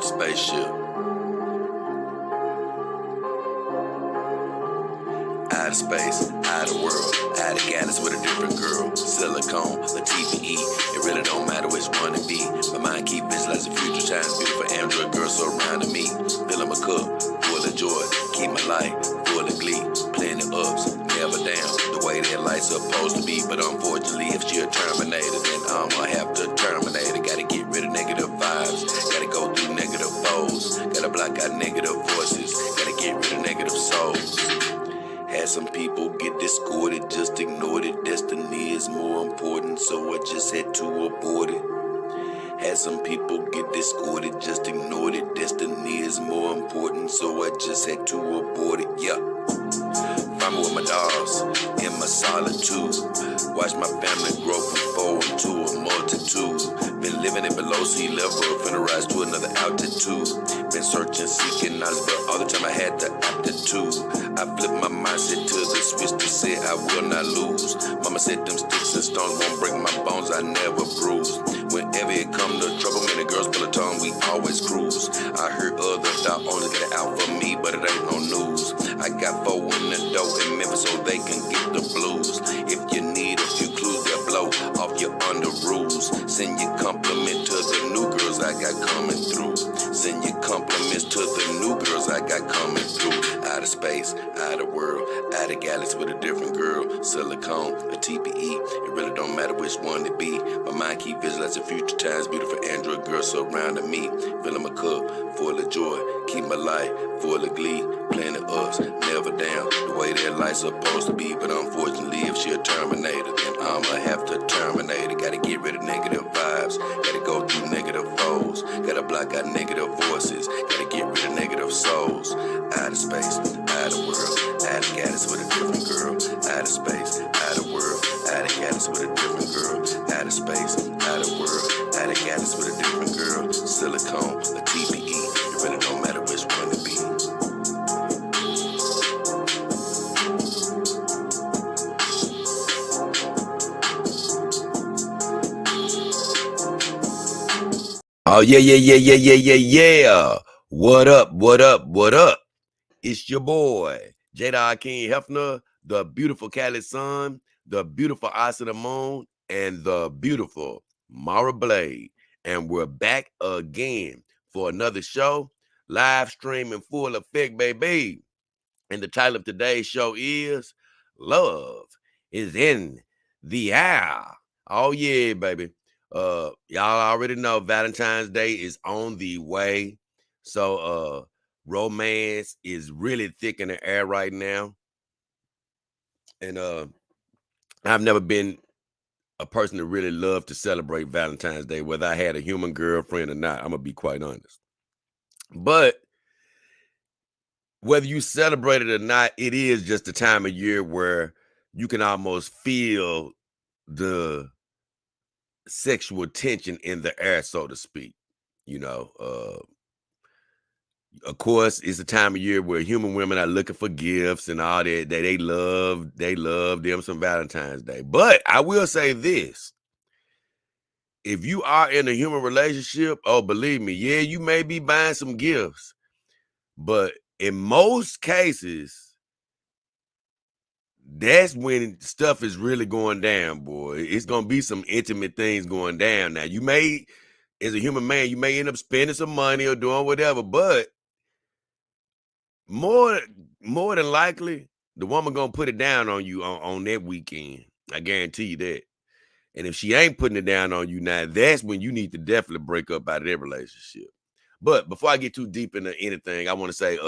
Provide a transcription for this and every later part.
spaceship. Out of space, out of world, out of galaxy with a different girl. Silicone, a TPE, it really don't matter which one it be. My mind keep visualizing future times, beautiful Android girls surrounding me. Filling my cup, full of joy, keep my life full of glee. Plenty ups, never down, the way that life's supposed to be. But unfortunately, if you're terminated, then I'ma have to terminate it. Gotta get rid of negative vibes, gotta go through negative foes, gotta block out negative voices, gotta get rid of negative souls. Had some people get discorded, just ignored it. Destiny is more important, so I just had to abort it. Had some people get discorded, just ignored it. Destiny is more important, so I just had to abort it. Yeah. Find me with my dogs in my solitude. Watch my family grow from 4 into a multitude. Been living it below sea level, finna rise to another altitude. Been searching, seeking knowledge, but all the time I had the aptitude. I flipped my mindset to the switch to say I will not lose. Mama said them sticks and stones won't break my bones, I never bruise. Whenever it come to trouble, many girls pull a tongue, we always cruise. I heard other dog owners get it out for me, but it ain't no news. I got 4 in the dough in Memphis so they can get the blues. If you need a few clues, they'll blow off your under rules. Send your compliment to the new girls I got coming through. Send your compliments to the new girls I got coming through. Out of space, out of world, out of galaxy with a different girl. Silicone, a TPE, it really don't matter which one it be. My mind keep visualizing future times, beautiful Android girls surrounding me. Filling my cup, full of joy, keep my life full of glee. Plenty ups, never down, the way that life's supposed to be. But unfortunately, if she'll terminate it, then I'ma have to terminate it. Gotta get rid of negative vibes, gotta go through negative foes, gotta block out negative voices, gotta get rid of negative souls. Out of space, out of world, out of galaxy with a different girl. Out of space, out of world, out of galaxy with a different girl. Out of space, out of world, out of galaxy with a different girl. Silicone, a TPE, it really don't matter which one it be. Oh, yeah. What up, what up, what up? It's your boy, Jada King Hefner, the beautiful Cali Sun, the beautiful Ice of the Moon, and the beautiful Mara Blade. And we're back again for another show, live stream in full effect, baby. And the title of today's show is Love is in the Air. Oh, yeah, baby. Y'all already know Valentine's Day is on the way. So romance is really thick in the air right now. And I've never been a person that really loved to celebrate Valentine's Day, whether I had a human girlfriend or not. I'm gonna be quite honest. But whether you celebrate it or not, it is just the time of year where you can almost feel the sexual tension in the air, so to speak. You know, of course, it's a time of year where human women are looking for gifts and all that. They love them some Valentine's Day. But I will say this: if you are in a human relationship, oh, believe me, yeah, you may be buying some gifts, but in most cases, that's when stuff is really going down, boy. It's gonna be some intimate things going down. Now, you may, as a human man, you may end up spending some money or doing whatever, but more than likely, the woman gonna put it down on you on that weekend. I guarantee you that. And if she ain't putting it down on you now, that's when you need to definitely break up out of that relationship. But before I get too deep into anything, I want to say,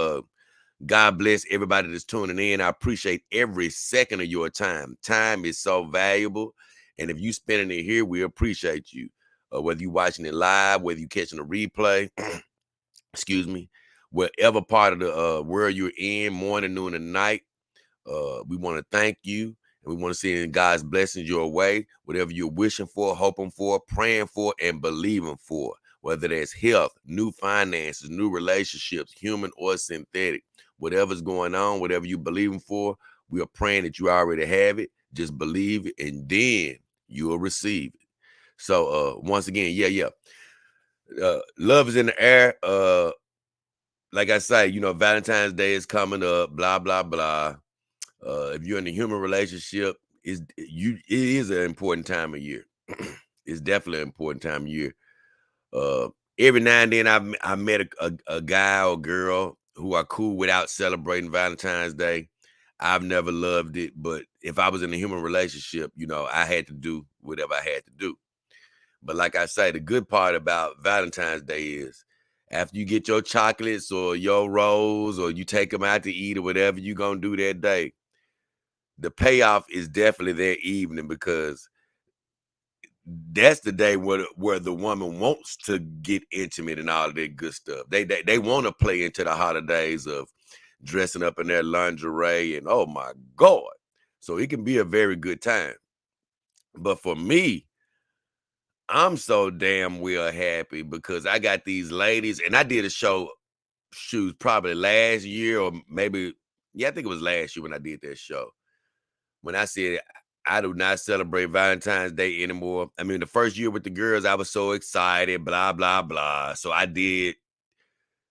God bless everybody that's tuning in. I appreciate every second of your time. Time is so valuable. And if you spending it here, we appreciate you. Whether you watching it live, whether you catching a replay, excuse me, wherever part of the world you're in, morning, noon, and night, we want to thank you. And we want to send God's blessings your way, whatever you're wishing for, hoping for, praying for, and believing for, whether that's health, new finances, new relationships, human or synthetic. Whatever's going on, whatever you're believing for, we are praying that you already have it. Just believe it, and then you'll receive it. So once again, yeah. Love is in the air. Like I say, Valentine's Day is coming up. Blah blah blah. If you're in a human relationship, it is an important time of year. It's definitely an important time of year. Uh, every now and then I met a guy or girl who are cool without celebrating Valentine's Day. I've never loved it, but if I was in a human relationship, I had to do whatever I had to do. But like I say, the good part about Valentine's Day is after you get your chocolates or your rose or you take them out to eat or whatever you gonna do that day, the payoff is definitely that evening because that's the day where the woman wants to get intimate and all of that good stuff. They want to play into the holidays of dressing up in their lingerie and oh my God. So it can be a very good time. But for me, I'm so damn well happy because I got these ladies and I did a shoot probably last year or maybe, yeah, I think it was last year when I did that show. When I said I do not celebrate Valentine's Day anymore. I mean, the first year with the girls, I was so excited, blah, blah, blah. So I did,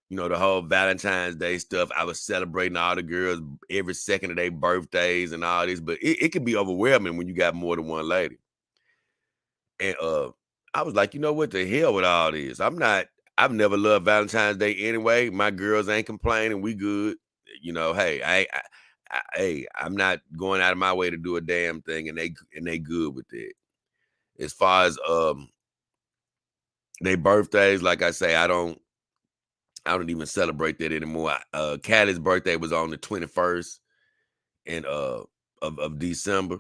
the whole Valentine's Day stuff. I was celebrating all the girls every second of their birthdays and all this, but it can be overwhelming when you got more than one lady. And I was like, you know what the hell with all this? I've never loved Valentine's Day anyway. My girls ain't complaining. We good. Hey, I'm not going out of my way to do a damn thing, and they good with it. As far as their birthdays, like I say, I don't even celebrate that anymore. Callie's birthday was on the 21st and of December.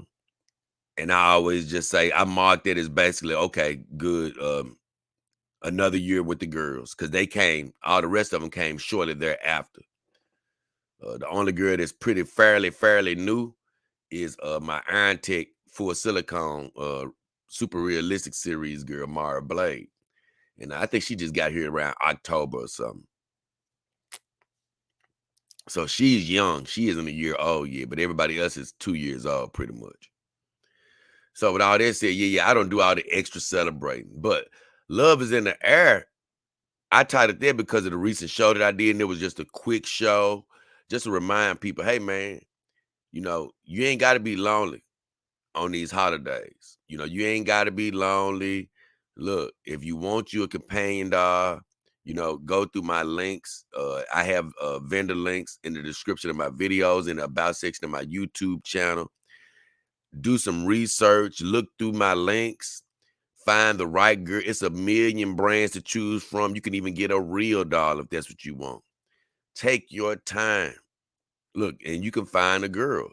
And I always just say I marked it as basically okay, good. Another year with the girls because all the rest of them came shortly thereafter. The only girl that's pretty fairly new is my Iron Tech Full Silicone Super Realistic Series girl, Mara Blade. And I think she just got here around October or something. So she's young. She isn't a year old yet, but everybody else is 2 years old pretty much. So with all that said, yeah, I don't do all the extra celebrating. But love is in the air. I tied it there because of the recent show that I did, and it was just a quick show, just to remind people, hey man, you ain't got to be lonely on these holidays. You ain't got to be lonely. Look, if you want you a companion dog, go through my links. I have vendor links in the description of my videos in the about section of my YouTube channel. Do some research, look through my links, find the right girl. It's a million brands to choose from. You can even get a real doll if that's what you want. Take your time. Look, and you can find a girl,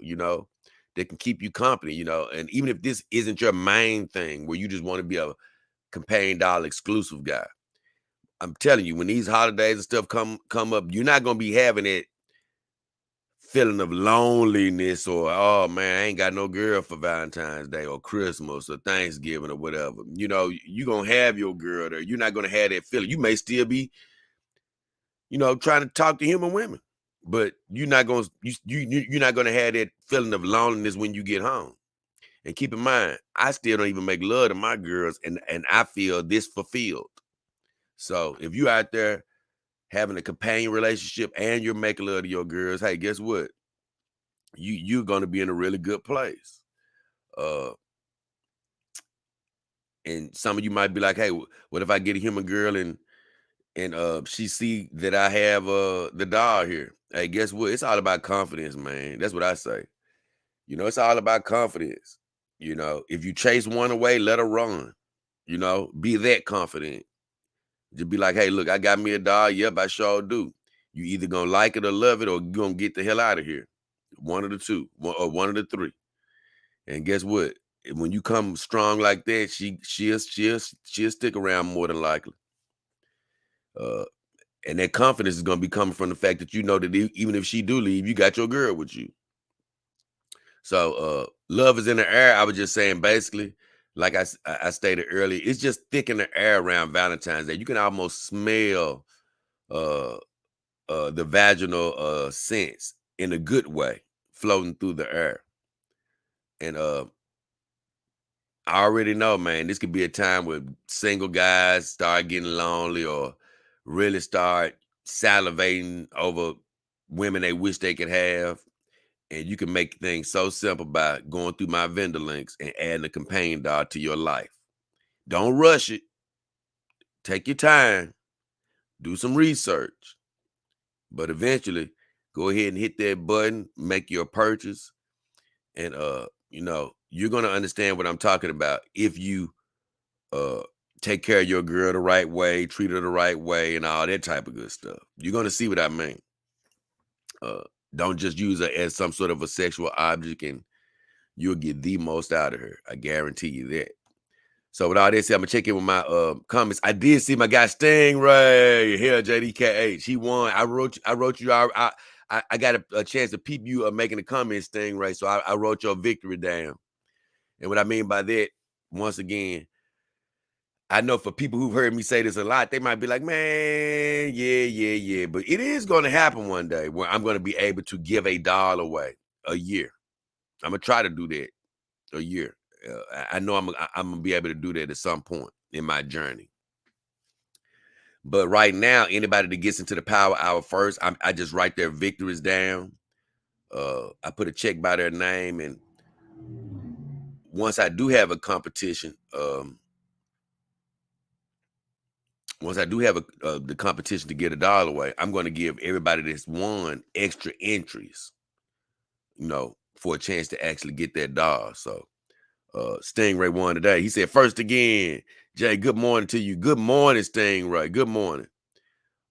that can keep you company, and even if this isn't your main thing where you just want to be a companion doll exclusive guy, I'm telling you, when these holidays and stuff come up, you're not gonna be having that feeling of loneliness or oh man, I ain't got no girl for Valentine's Day or Christmas or Thanksgiving or whatever. You're gonna have your girl there. You're not gonna have that feeling. You may still be, trying to talk to human women, but you're not gonna you're not gonna have that feeling of loneliness when you get home. And keep in mind, I still don't even make love to my girls, and I feel this fulfilled. So if you out there having a companion relationship and you're making love to your girls, hey, guess what? You're gonna be in a really good place. Uh, and some of you might be like, hey, what if I get a human girl and she see that I have the doll here? Hey, guess what? It's all about confidence, man. That's what I say. It's all about confidence. If you chase one away, let her run. Be that confident. Just be like, hey, look, I got me a doll. Yep, I sure do. You either gonna like it or love it, or you gonna get the hell out of here. One of the two, or one of the three. And guess what? When you come strong like that, she'll stick around more than likely. Uh, and that confidence is gonna be coming from the fact that you know that even if she do leave, you got your girl with you. So love is in the air. I was just saying, basically, like I stated earlier, it's just thick in the air around Valentine's Day. You can almost smell uh the vaginal scents in a good way floating through the air. And I already know, man, this could be a time where single guys start getting lonely or really start salivating over women they wish they could have. And you can make things so simple by going through my vendor links and adding a companion dog to your life. Don't rush it. Take your time. Do some research. But eventually, go ahead and hit that button, make your purchase, and you're gonna understand what I'm talking about if you uh take care of your girl the right way, treat her the right way, and all that type of good stuff. You're gonna see what I mean. Uh don't just use her as some sort of a sexual object, and you'll get the most out of her. I guarantee you that. So with all this, I'm gonna check in with my comments. I did see my guy Stingray here, JDKH. He won. I wrote you. I got a chance to peep you making a comment, Stingray. So I wrote your victory down. And what I mean by that, once again, I know for people who've heard me say this a lot, they might be like, man, yeah. But it is going to happen one day where I'm going to be able to give $1 away a year. I'm going to try to do that a year. I know I'm going to be able to do that at some point in my journey. But right now, anybody that gets into the power hour first, I just write their victories down. I put a check by their name. And once I do have a competition, once I do have the competition to get $1 away, I'm going to give everybody that's won extra entries, for a chance to actually get that dollar. So Stingray won today. He said, first again, Jay, good morning to you. Good morning, Stingray. Good morning.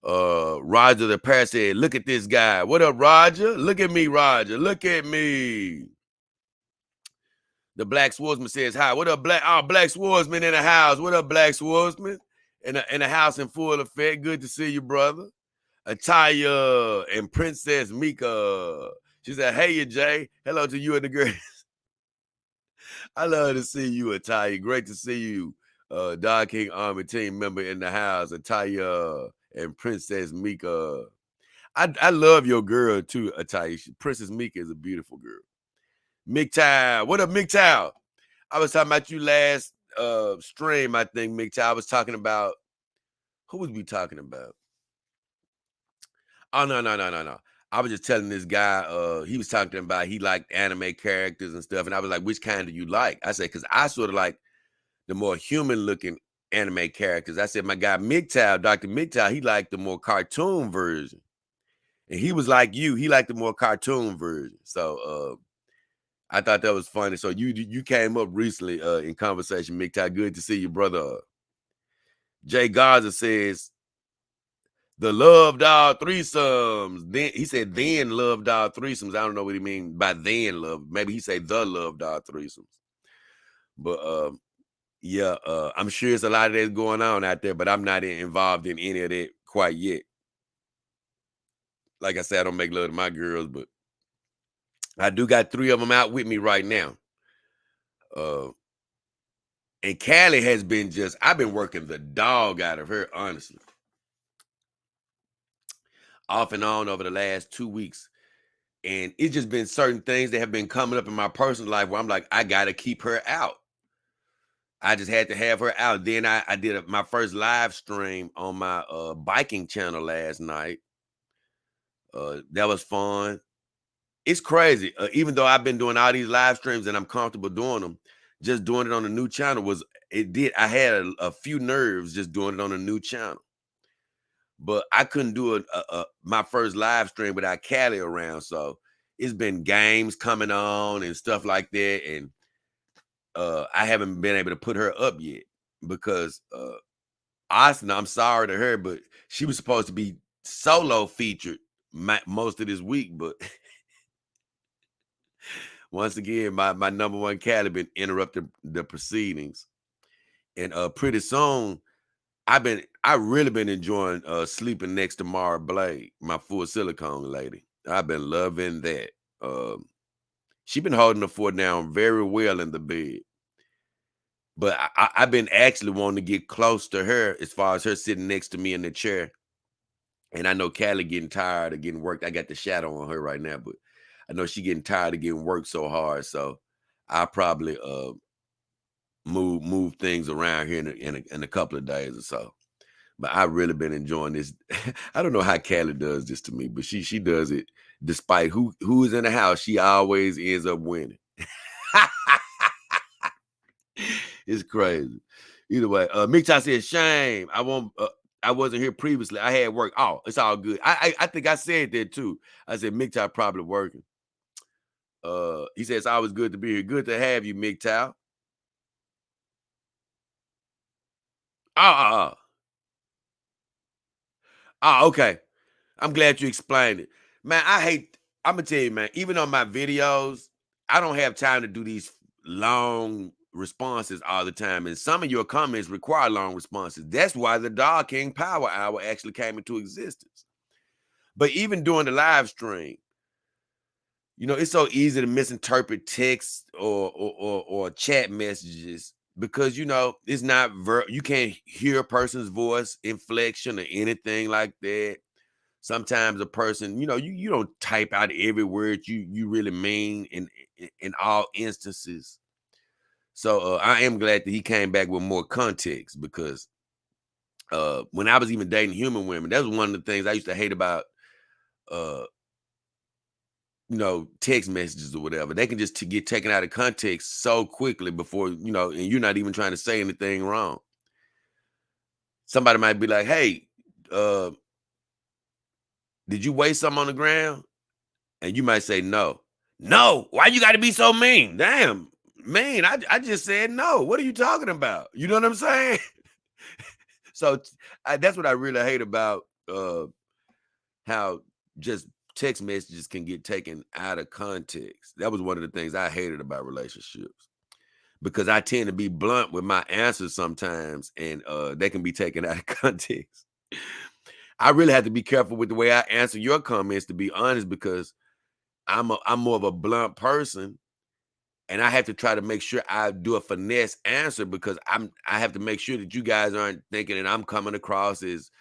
Roger the Pair said, look at this guy. What up, Roger? Look at me, Roger. Look at me. The Black Swordsman says, hi. What up, Black Swordsman in the house. What up, Black Swordsman? In the house in full effect. Good to see you, brother. Ataya and Princess Mika. She said, hey, Jay. Hello to you and the girls. I love to see you, Ataya. Great to see you. Dog King Army team member in the house. Ataya and Princess Mika. I love your girl, too, Ataya. Princess Mika is a beautiful girl. MGTOW. What up, MGTOW? I was talking about you last stream, I think, MGTOW. I was talking about, who was we talking about? Oh, no. I was just telling this guy, he was talking about he liked anime characters and stuff. And I was like, which kind do you like? I said, because I sort of like the more human-looking anime characters. I said, my guy MGTOW, Dr. MGTOW, he liked the more cartoon version. And he was like you. He liked the more cartoon version. So I thought that was funny. So you came up recently in conversation, MGTOW. Good to see you, brother. Jay Garza says, the Love Dog threesomes. Then he said, then Love Dog threesomes. I don't know what he mean by then love. Maybe he say the Love Dog threesomes. But yeah, I'm sure it's a lot of that going on out there, but I'm not involved in any of that quite yet. Like I said, I don't make love to my girls, but I do got 3 of them out with me right now. And Callie has been I've been working the dog out of her, honestly. Off and on over the last 2 weeks. And it's just been certain things that have been coming up in my personal life where I'm like, I got to keep her out. I just had to have her out. Then I did my first live stream on my biking channel last night. That was fun. It's crazy. Even though I've been doing all these live streams and I'm comfortable doing them, just doing it on a new channel I had a few nerves just doing it on a new channel. But I couldn't do my first live stream without Callie around. So it's been games coming on and stuff like that. And I haven't been able to put her up yet because Asna, I'm sorry to her, but she was supposed to be solo featured most of this week. But once again, my number one Callie been interrupting the proceedings. And pretty soon, I really been enjoying sleeping next to Mara Blade, my full silicone lady. I've been loving that. She been holding the fort down very well in the bed. But I've been actually wanting to get close to her as far as her sitting next to me in the chair. And I know Callie getting tired of getting worked. I got the shadow on her right now, but I know she getting tired of getting worked so hard. So I probably move things around here in a couple of days or so. But I really been enjoying this. I don't know how Callie does this to me, but she does it despite who is in the house. She always ends up winning. It's crazy. Either way, Mick said, "Shame. I wasn't here previously. I had work. Oh, it's all good. I think I said that too. I said Mick probably working. He says it's always good to be here. Good to have you, Mick. Oh, okay. I'm glad you explained it. Man, I'm gonna tell you, man, even on my videos, I don't have time to do these long responses all the time. And some of your comments require long responses. That's why the Dog King Power Hour actually came into existence. But even during the live stream, it's so easy to misinterpret text or chat messages because it's not you can't hear a person's voice, inflection, or anything like that. Sometimes a person, you don't type out every word you really mean in all instances. So I am glad that he came back with more context because when I was even dating human women, that was one of the things I used to hate about uh text messages or whatever. They can just get taken out of context so quickly before, and you're not even trying to say anything wrong. Somebody might be like, "Hey, uh, did you waste something on the ground?" And you might say, "No." "No, why you got to be so mean?" Damn, mean. I just said no. What are you talking about? You know what I'm saying? So that's what I really hate about how just text messages can get taken out of context. That was one of the things I hated about relationships because I tend to be blunt with my answers sometimes, and they can be taken out of context. I really have to be careful with the way I answer your comments, to be honest, because I'm more of a blunt person, and I have to try to make sure I do a finesse answer because I have to make sure that you guys aren't thinking that I'm coming across as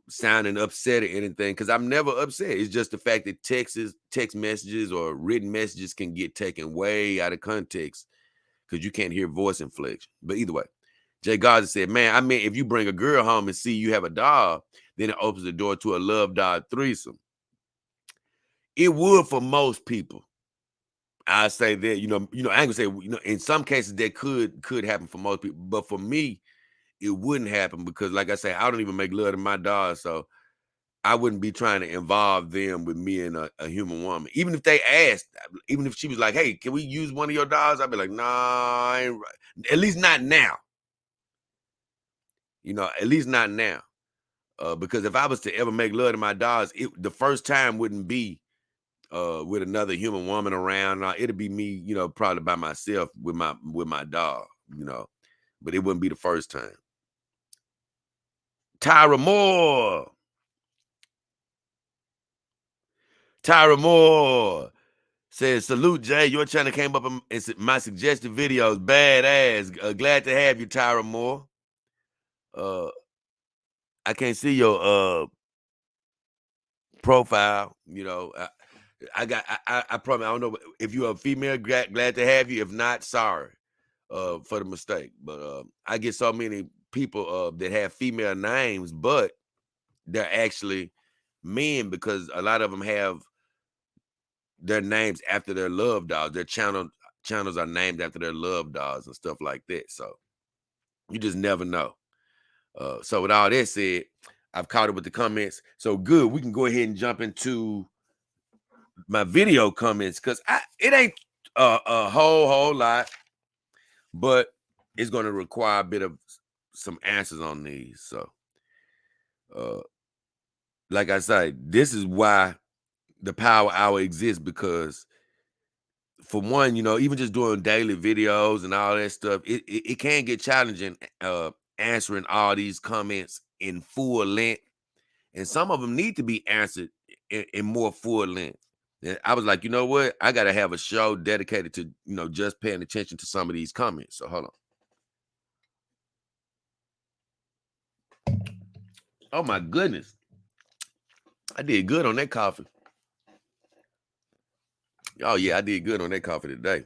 sounding upset or anything, because I'm never upset. It's just the fact that text messages or written messages can get taken way out of context because you can't hear voice inflection. But either way, Jay Garza said, "Man, I mean, if you bring a girl home and see you have a dog, then it opens the door to a love dog threesome." It would for most people. I say that, I ain't gonna say, in some cases that could happen for most people, but for me, it wouldn't happen because, like I say, I don't even make love to my dog, so I wouldn't be trying to involve them with me and a human woman. Even if they asked, even if she was like, "Hey, can we use one of your dogs?" I'd be like, "Nah, I ain't at least not now." At least not now. Because if I was to ever make love to my dogs, the first time wouldn't be with another human woman around. It'd be me, probably by myself with my dog, but it wouldn't be the first time. Tyra Moore. Tyra Moore says, "Salute, Jay. Your channel came up in my suggested videos. Badass. Glad to have you, Tyra Moore. Uh, I can't see your profile. I promise. I don't know if you're a female. Glad to have you. If not, sorry for the mistake. But I get so many people that have female names, but they're actually men because a lot of them have their names after their love dogs. Their channels are named after their love dogs and stuff like that. So you just never know. So with all that said, I've caught up with the comments. So good, we can go ahead and jump into my video comments because it ain't a whole lot, but it's going to require a bit of some answers on these. So, like I said, this is why the Power Hour exists because, for one, even just doing daily videos and all that stuff, it can get challenging answering all these comments in full length, and some of them need to be answered in more full length. And I was like, you know what? I got to have a show dedicated to just paying attention to some of these comments. So hold on. Oh my goodness, I did good on that coffee. Oh yeah, I did good on that coffee today.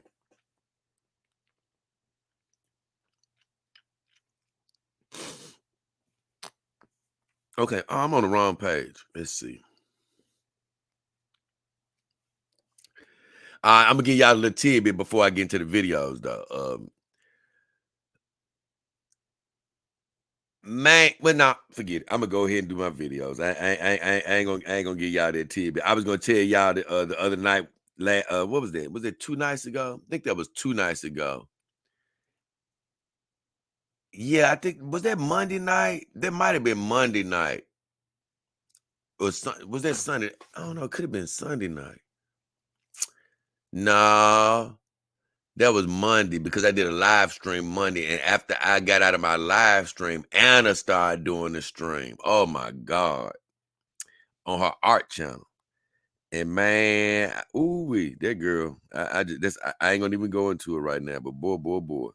Okay, I'm on the wrong page. Let's see. I'm gonna give y'all a little tidbit before I get into the videos, though. Man, well, nah, forget it. I'm gonna go ahead and do my videos. I ain't gonna give y'all that tidbit. I was gonna tell y'all the other night. What was that? Was it 2 nights ago? I think that was 2 nights ago. Yeah, I think was that Monday night. That might have been Monday night or was that Sunday? I don't know. It could have been Sunday night. No, that was Monday because I did a live stream Monday, and after I got out of my live stream, Anna started doing the stream. Oh my God, on her art channel. And man, ooh, that girl, I ain't gonna even go into it right now, but boy,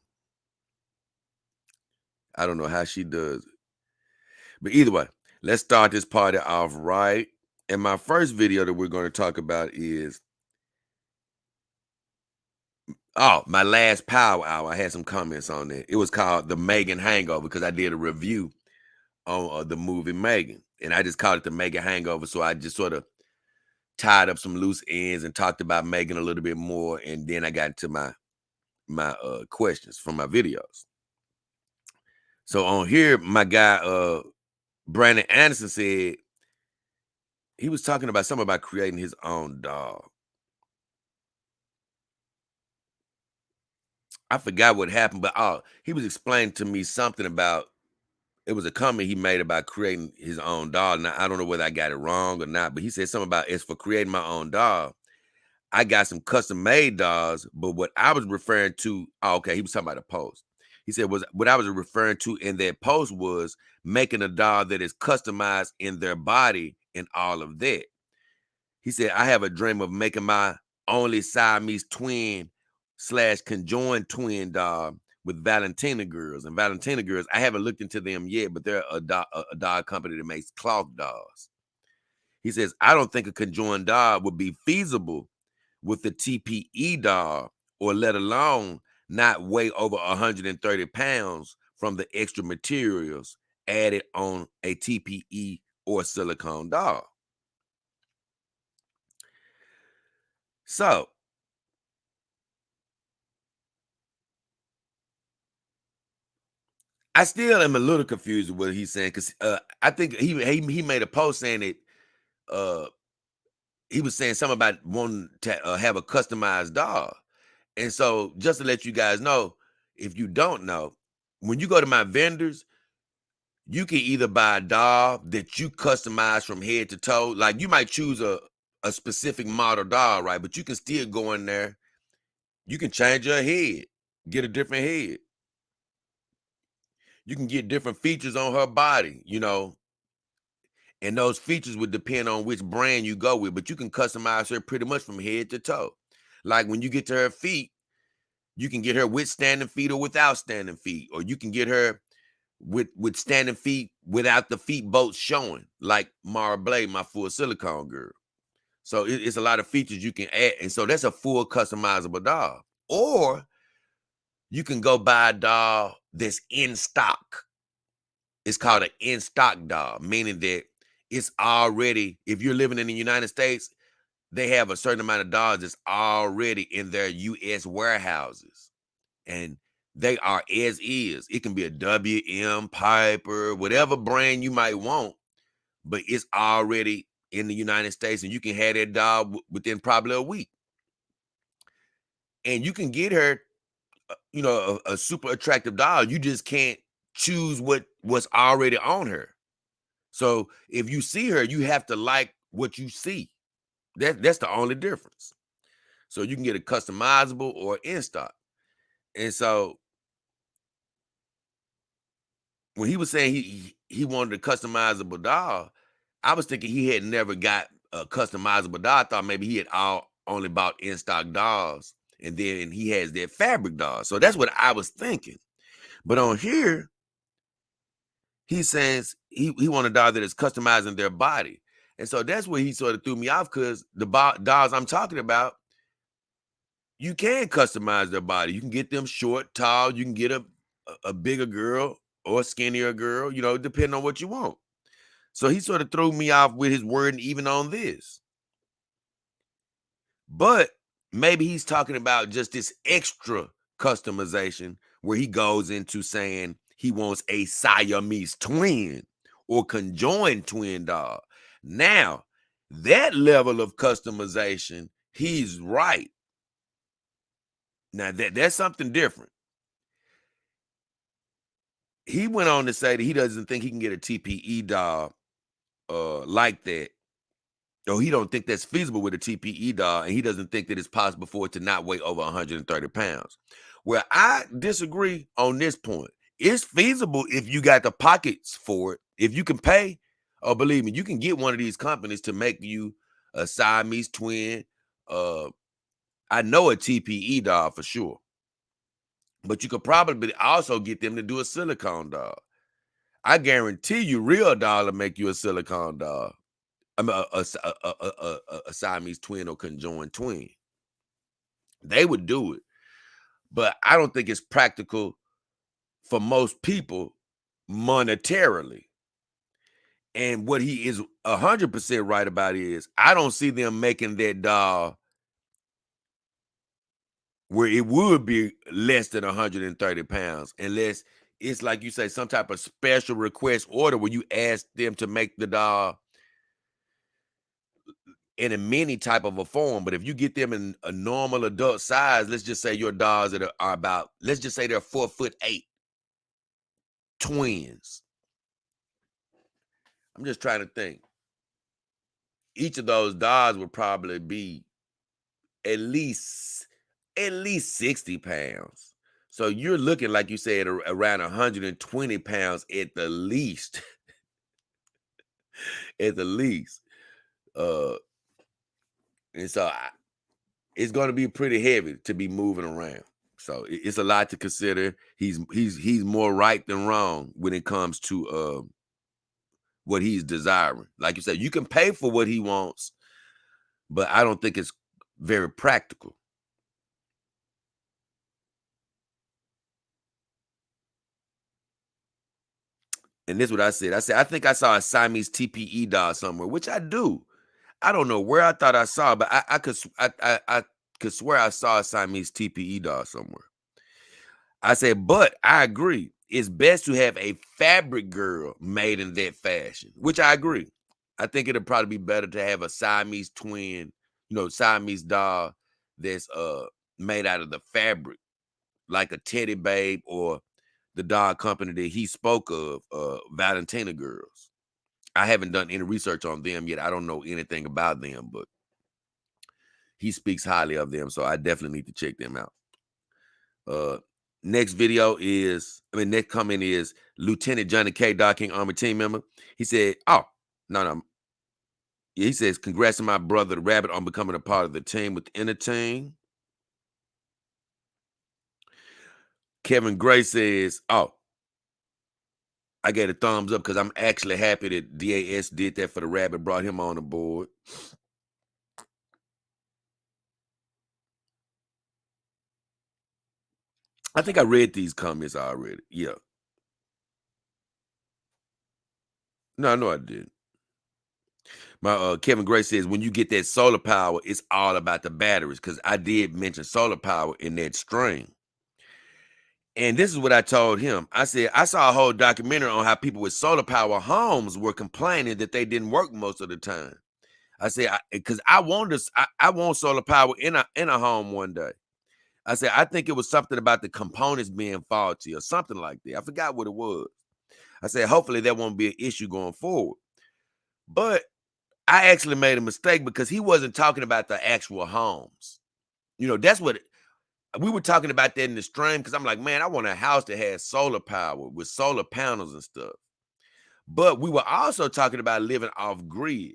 I don't know how she does it. But either way, let's start this party off right. And my first video that we're going to talk about is my last Power Hour. I had some comments on it. It was called the Megan Hangover because I did a review on the movie Megan, and I just called it the Megan Hangover. So I just sort of tied up some loose ends and talked about Megan a little bit more, and then I got into my questions from my videos. So on here, my guy Brandon Anderson said he was talking about something about creating his own dog. I forgot what happened, but he was explaining to me something about it was a comment he made about creating his own dog. Now I don't know whether I got it wrong or not, but he said something about it's for creating my own dog. I got some custom made dolls, but what I was referring to, okay, he was talking about a post. He said was what I was referring to in that post was making a doll that is customized in their body and all of that. He said, I have a dream of making my only Siamese twin / conjoined twin doll with Valentina girls. And Valentina girls, I haven't looked into them yet, but they're a doll company that makes cloth dolls. He says, I don't think a conjoined doll would be feasible with the TPE doll, or let alone not weigh over 130 pounds from the extra materials added on a TPE or silicone doll. So I still am a little confused with what he's saying because I think he made a post saying that uh, he was saying something about wanting to have a customized doll. And so, just to let you guys know, if you don't know, when you go to my vendors, you can either buy a doll that you customize from head to toe. Like you might choose a specific model doll, right? But you can still go in there. You can change her head, get a different head. You can get different features on her body, and those features would depend on which brand you go with. But you can customize her pretty much from head to toe. Like when you get to her feet, you can get her with standing feet or without standing feet, or you can get her with standing feet without the feet bolts showing, like Mara Blade, my full silicone girl. So it's a lot of features you can add, and so that's a full customizable doll. Or you can go buy a doll that's in stock. It's called an in stock doll, meaning that it's already, if you're living in the United States, they have a certain amount of dolls that's already in their US warehouses. And they are as is. It can be a WM, Piper, whatever brand you might want, but it's already in the United States, and you can have that doll within probably a week. And you can get her, a super attractive doll. You just can't choose what's already on her. So if you see her, you have to like what you see. That's the only difference. So you can get a customizable or in stock. And so when he was saying he wanted a customizable doll, I was thinking he had never got a customizable doll. I thought maybe he had only bought in stock dolls, and then he has that fabric doll. So that's what I was thinking. But on here, he says he wanted a doll that is customizing their body, and so that's where he sort of threw me off because the dolls I'm talking about, you can customize their body. You can get them short, tall. You can get a bigger girl or a skinnier girl, depending on what you want. So he sort of threw me off with his wording even on this. But maybe he's talking about just this extra customization where he goes into saying he wants a Siamese twin or conjoined twin dog. Now, that level of customization, he's right. Now, that's something different. He went on to say that he doesn't think he can get a TPE dog like that. Or he don't think that's feasible with a TPE dog, and he doesn't think that it's possible for it to not weigh over 130 pounds. Well, I disagree on this point. It's feasible if you got the pockets for it. If you can pay, oh, believe me, you can get one of these companies to make you a Siamese twin. I know a TPE dog for sure. But you could probably also get them to do a silicone dog. I guarantee you, Real Doll will make you a silicone dog. I mean, a Siamese twin or conjoined twin. They would do it, but I don't think it's practical for most people monetarily. And what he is 100% right about is I don't see them making that doll where it would be less than 130 pounds, unless it's like you say, some type of special request order where you ask them to make the doll in a mini type of a form. But if you get them in a normal adult size, let's just say your dolls that are about, let's just say they're 4'8" twins. I'm just trying to think. Each of those dolls would probably be at least 60 pounds. So you're looking, like you said, around 120 pounds at the least. At the least. And so it's going to be pretty heavy to be moving around. So it's a lot to consider. He's more right than wrong when it comes to what he's desiring. Like you said, you can pay for what he wants, but I don't think it's very practical. And this is what I said. I said, I think I saw a Siamese TPE doll somewhere, which I do. I don't know where I thought I saw, but I could swear I saw a Siamese TPE doll somewhere. I said, but I agree. It's best to have a fabric girl made in that fashion, which I agree. I think it'll probably be better to have a Siamese twin, Siamese doll that's made out of the fabric, like a Teddy Babe or the doll company that he spoke of, Valentina Girls. I haven't done any research on them yet. I don't know anything about them, but he speaks highly of them, so I definitely need to check them out. Next comment is Lieutenant Johnny K, Dog King Army team member. He said, oh, no. He says, congrats to my brother, the Rabbit, on becoming a part of the team within the team. Kevin Gray says, oh, I gave a thumbs up because I'm actually happy that DAS did that for the Rabbit, brought him on the board. I think I read these comments already. Yeah. No, I didn't. My Kevin Gray says, when you get that solar power, it's all about the batteries, because I did mention solar power in that stream. And this is what I told him. I said, I saw a whole documentary on how people with solar power homes were complaining that they didn't work most of the time. I said, because I want solar power in a home one day. I said, I think it was something about the components being faulty or something like that. I forgot what it was. I said, hopefully that won't be an issue going forward. But I actually made a mistake because he wasn't talking about the actual homes. That's what we were talking about that in the stream, because I'm like, man, I want a house that has solar power with solar panels and stuff. But we were also talking about living off grid.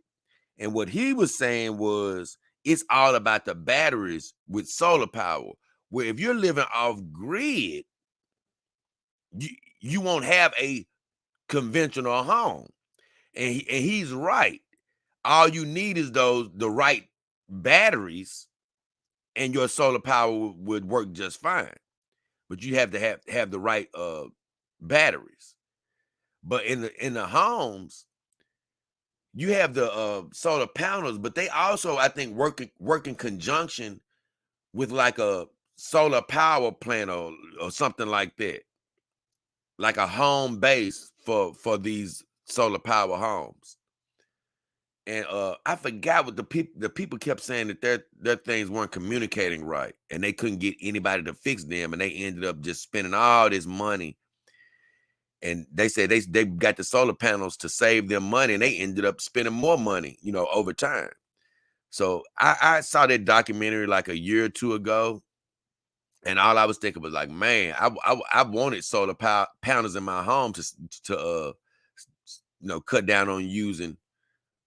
And what he was saying was it's all about the batteries with solar power. Where if you're living off grid, you won't have a conventional home. And he's right. All you need is the right batteries, and your solar power would work just fine. But you have to have the right batteries. But in the homes, you have the solar panels, but they also, I think, work in conjunction with like a solar power plant or something like that, like a home base for these solar power homes. And I forgot what the people kept saying that their things weren't communicating right, and they couldn't get anybody to fix them, and they ended up just spending all this money. And they said they got the solar panels to save them money, and they ended up spending more money, over time. So I saw that documentary like a year or two ago, and all I was thinking was like, man, I wanted solar power panels in my home to cut down on using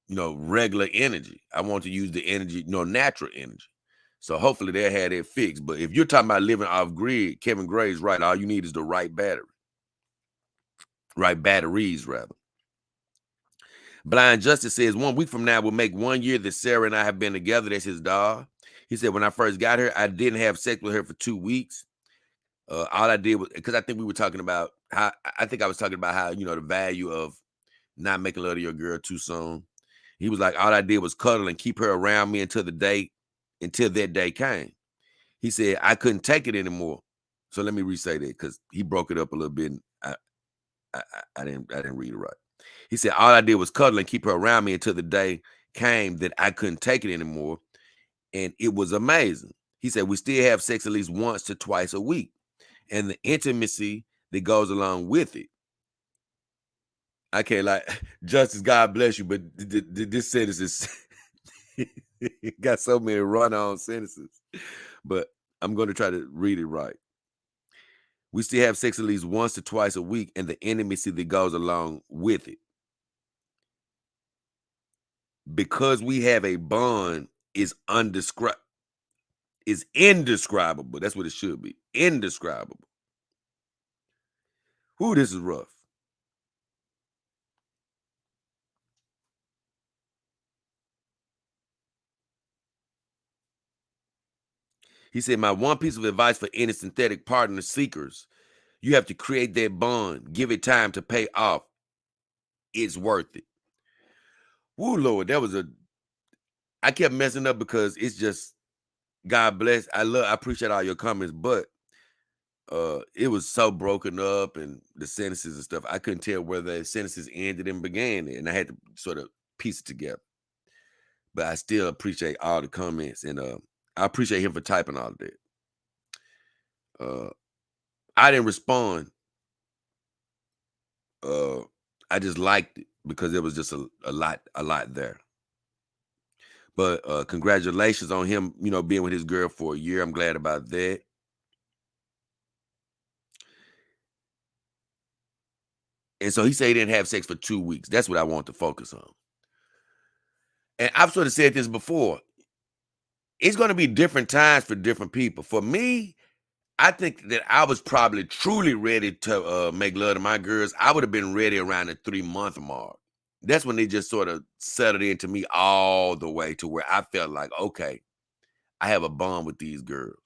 regular energy. I want to use the energy, natural energy. So hopefully they'll have it fixed. But if you're talking about living off grid, Kevin Gray's right. All you need is the right battery, right batteries rather. Blind Justice says 1 week from now will make 1 year that Sarah and I have been together. That's his dog. He said, when I first got her, I didn't have sex with her for 2 weeks. All I did was, because I think we were talking about how, I think I was talking about how, the value of not making love to your girl too soon. He was like, all I did was cuddle and keep her around me until that day came. He said, I couldn't take it anymore. So let me re-say that, because he broke it up a little bit. And I didn't read it right. He said, all I did was cuddle and keep her around me until the day came that I couldn't take it anymore. And it was amazing. He said, we still have sex at least once to twice a week, and the intimacy that goes along with it. I can't like, Justice, God bless you, but this sentence is it got so many run-on sentences. But I'm going to try to read it right. We still have sex at least once to twice a week, and the intimacy that goes along with it. Because we have a bond is indescribable. That's what it should be. Indescribable. Whew, this is rough. He said, my one piece of advice for any synthetic partner seekers, you have to create that bond. Give it time to pay off. It's worth it. Woo, Lord, I kept messing up because it's just, God bless. I appreciate all your comments, but it was so broken up, and the sentences and stuff, I couldn't tell where the sentences ended and began, and I had to sort of piece it together. But I still appreciate all the comments, and I appreciate him for typing all of that. I didn't respond. I just liked it because there was just a lot there. But congratulations on him, being with his girl for a year. I'm glad about that. And so he said he didn't have sex for 2 weeks. That's what I want to focus on. And I've sort of said this before. It's going to be different times for different people. For me, I think that I was probably truly ready to make love to my girls. I would have been ready around the 3-month mark. That's when they just sort of settled into me all the way to where I felt like, okay, I have a bond with these girls.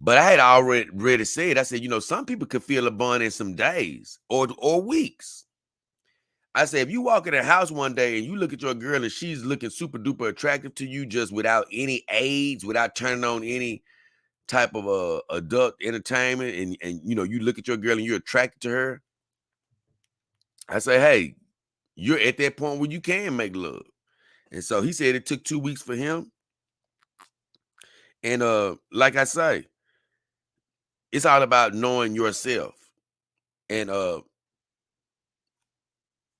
But I had already said, I said, some people could feel a bond in some days or weeks. I said, if you walk in a house one day and you look at your girl and she's looking super duper attractive to you, just without any aids, without turning on any type of adult entertainment, and you look at your girl and you're attracted to her, I say, hey, you're at that point where you can make love. And so he said it took 2 weeks for him. And like I say, it's all about knowing yourself. And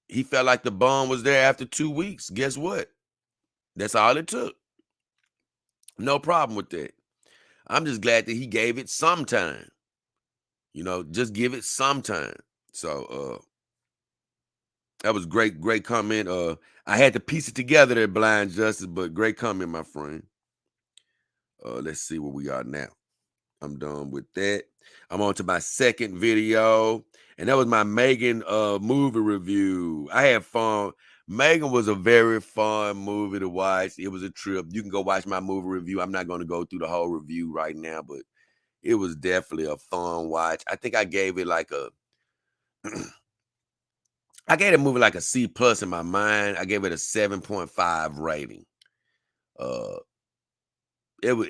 he felt like the bond was there after 2 weeks. Guess what? That's all it took. No problem with that. I'm just glad that he gave it some time. Just give it some time. So that was great comment. I had to piece it together there, Blind Justice, but great comment, my friend. Let's see where we are now. I'm done with that. I'm on to my second video, and that was my Megan movie review. I had fun. Megan was a very fun movie to watch. It was a trip. You can go watch my movie review. I'm not going to go through the whole review right now, but it was definitely a fun watch. I think I gave it like I gave the movie like a C plus in my mind. I gave it a 7.5 rating. Uh, it was,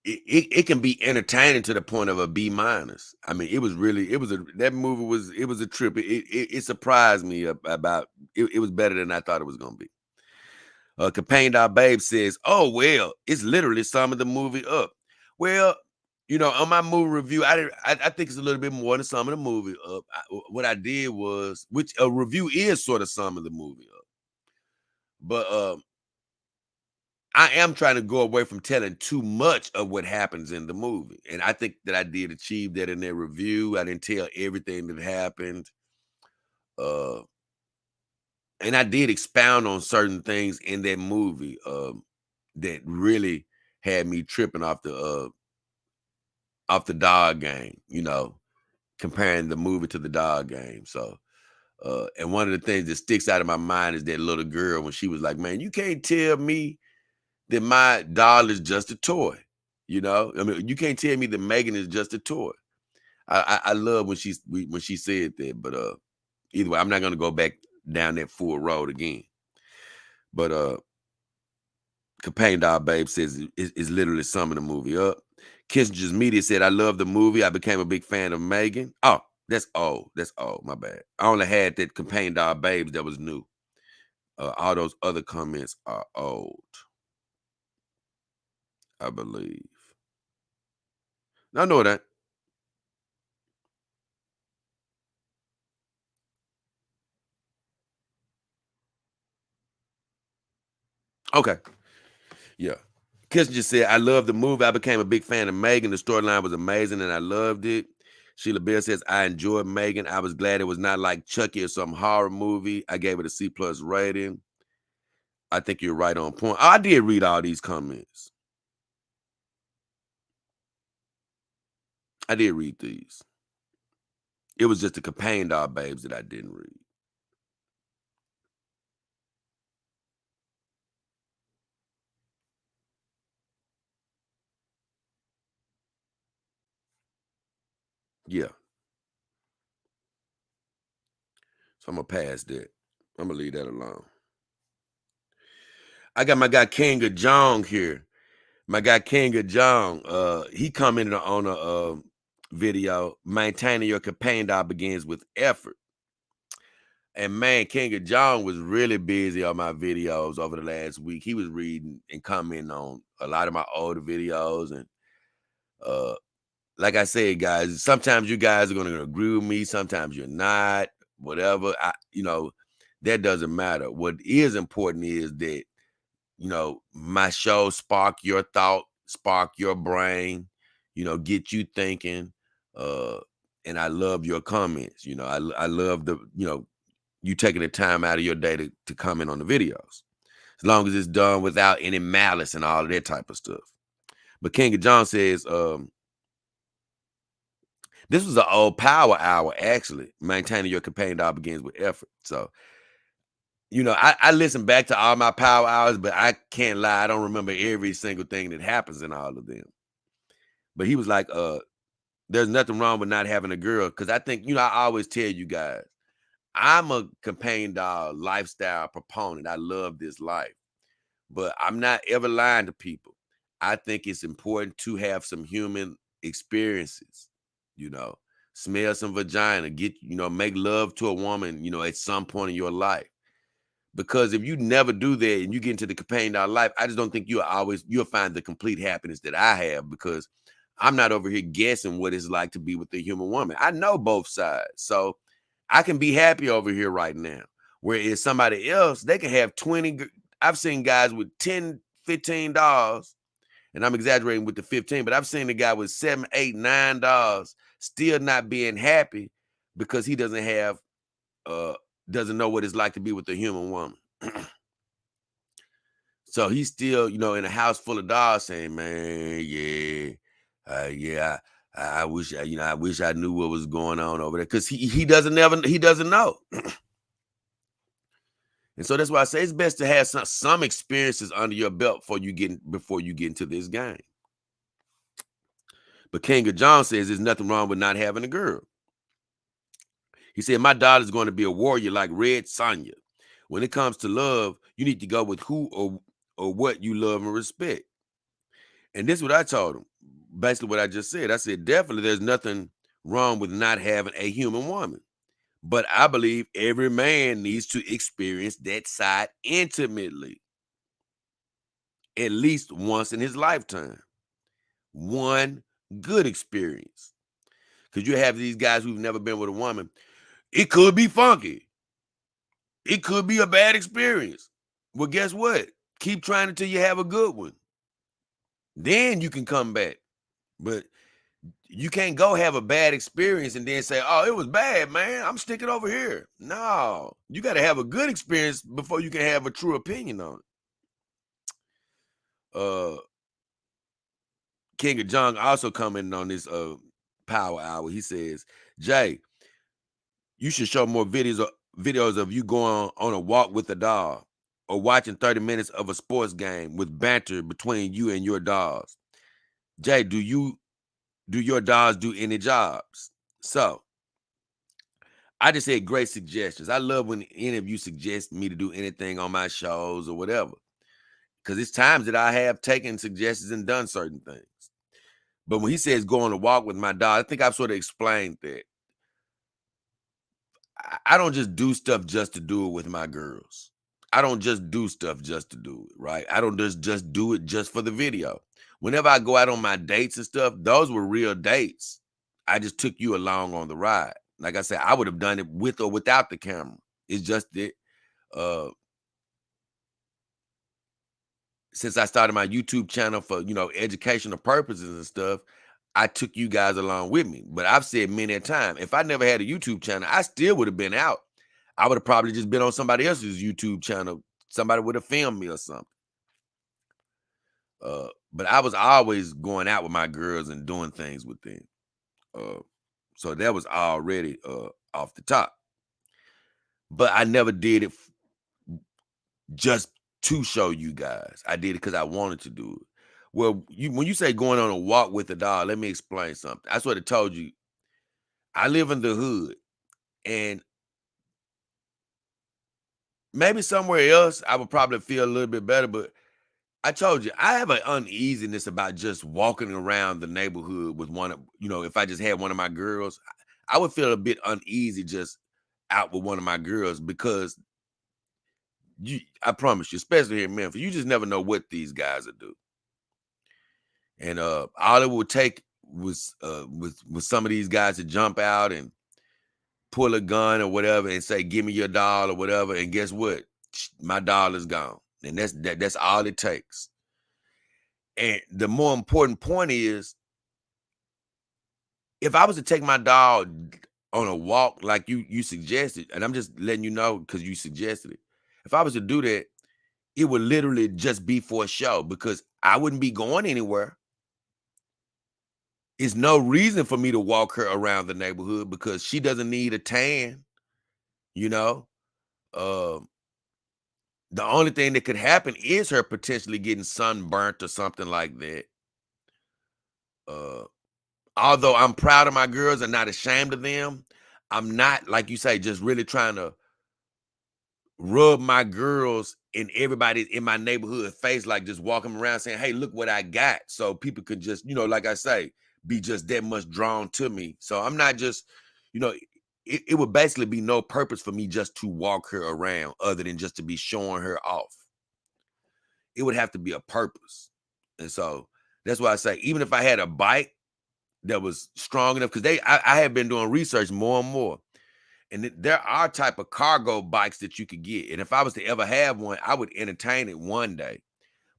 it can be entertaining to the point of a B minus. I mean, that movie was a trip. It surprised me about it was better than I thought it was gonna be. Campaign Dot Babe says, "Oh well, it's literally summing the movie up." Well, on my movie review, I think it's a little bit more than summing the movie up. What I did was, which a review is sort of summing the movie up, but I am trying to go away from telling too much of what happens in the movie, and I think that I did achieve that in their review. I didn't tell everything that happened. Uh, and I did expound on certain things in that movie that really had me tripping off the dog game, comparing the movie to the dog game. So and one of the things that sticks out of my mind is that little girl when she was like, "Man, you can't tell me that my doll is just a toy." I mean, you can't tell me that Megan is just a toy. I love when she said that, but either way, I'm not gonna go back down that full road again. But Campaign Dog Babe says is literally summing the movie up. Kissinger's Media said, "I love the movie. I became a big fan of Megan." Oh, that's old. That's old. My bad. I only had that Campaign Dog Babes that was new. All those other comments are old, I believe. I know that. Okay. Yeah. Kissinger said, "I love the movie. I became a big fan of Megan. The storyline was amazing and I loved it." Sheila Bill says, "I enjoyed Megan. I was glad it was not like Chucky or some horror movie. I gave it a C plus rating." I think you're right on point. I did read all these comments. I did read these. It was just the Campaign Dog Babes that I didn't read. Yeah. So I'm gonna pass that. I'm gonna leave that alone. I got my guy King of Jong here. My guy King of Jong. He commented on a video. "Maintaining your campaign dog begins with effort." And man, King of Jong was really busy on my videos over the last week. He was reading and commenting on a lot of my older videos. And uh like I said, guys, sometimes you guys are gonna agree with me, sometimes you're not, whatever. That doesn't matter. What is important is that, my show spark your thought, spark your brain, get you thinking. Uh and I love your comments. I love you taking the time out of your day to comment on the videos. As long as it's done without any malice and all of that type of stuff. But King of John says, this was an old power hour, actually. "Maintaining your campaign dog begins with effort." So, I listen back to all my power hours, but I can't lie. I don't remember every single thing that happens in all of them. But he was like, "There's nothing wrong with not having a girl." Because I think, I always tell you guys, I'm a campaign dog lifestyle proponent. I love this life, but I'm not ever lying to people. I think it's important to have some human experiences, you know, smell some vagina, make love to a woman, at some point in your life. Because if you never do that and you get into the companion dog life, I just don't think you'll find the complete happiness that I have, because I'm not over here guessing what it's like to be with a human woman. I know both sides. So I can be happy over here right now. Whereas somebody else, they can have 20. I've seen guys with 10, $15, and I'm exaggerating with the 15, but I've seen a guy with 7, 8, $9 still not being happy because he uh doesn't know what it's like to be with a human woman. So he's still, in a house full of dogs saying, "Man, yeah, yeah, I wish I wish I knew what was going on over there," because he doesn't know. And so that's why I say it's best to have some experiences under your belt before you get into this game. But King of John says there's nothing wrong with not having a girl. He said, my daughter's going to be a warrior like Red Sonja. When it comes to love, you need to go with who or what you love and respect. And this is what I told him. Basically what I just said. I said, definitely there's nothing wrong with not having a human woman. But I believe every man needs to experience that side intimately, at least once in his lifetime. One good experience. Because you have these guys who've never been with a woman. It could be funky. It could be a bad experience. Well, guess what? Keep trying until you have a good one. Then you can come back. But you can't go have a bad experience and then say, oh, it was bad, man. I'm sticking over here. No, you got to have a good experience before you can have a true opinion on it. King of Jung also commenting on this power hour. He says, Jay, you should show more videos of you going on a walk with a dog or watching 30 minutes of a sports game with banter between you and your dogs. Jay, do your dogs do any jobs? So I just said great suggestions. I love when any of you suggest me to do anything on my shows or whatever, because it's times that I have taken suggestions and done certain things. But when he says go on a walk with my dog, I think I've sort of explained that. I don't just do stuff just to do it with my girls. I don't just do stuff just to do it, right? I don't just do it just for the video. Whenever I go out on my dates and stuff, those were real dates. I just took you along on the ride. Like I said, I would have done it with or without the camera. It's just that since I started my YouTube channel for, educational purposes and stuff, I took you guys along with me. But I've said many a time, if I never had a YouTube channel, I still would have been out. I would have probably just been on somebody else's YouTube channel. Somebody would have filmed me or something. But I was always going out with my girls and doing things with them. So that was already off the top. But I never did it just to show you guys. I did it because I wanted to do it. Well, when you say going on a walk with a dog, let me explain something. I sort of told you, I live in the hood, and maybe somewhere else I would probably feel a little bit better, but I told you, I have an uneasiness about just walking around the neighborhood with one of, if I just had one of my girls, I would feel a bit uneasy just out with one of my girls because I promise you, especially here in Memphis, you just never know what these guys will do. And all it would take was some of these guys to jump out and pull a gun or whatever and say, give me your doll or whatever. And guess what? My doll is gone. And that's all it takes. And the more important point is, if I was to take my dog on a walk like you suggested, and I'm just letting you know because you suggested it, if I was to do that, it would literally just be for a show because I wouldn't be going anywhere. It's no reason for me to walk her around the neighborhood because she doesn't need a tan, The only thing that could happen is her potentially getting sunburnt or something like that. Although I'm proud of my girls and not ashamed of them, I'm not, like you say, just really trying to rub my girls and everybody in my neighborhood face, like just walking around saying, hey, look what I got. So people could just, like I say, be just that much drawn to me. So I'm not just, it would basically be no purpose for me just to walk her around other than just to be showing her off. It would have to be a purpose. And so that's why I say, even if I had a bike that was strong enough, because I have been doing research more and more. And there are type of cargo bikes that you could get. And if I was to ever have one, I would entertain it one day.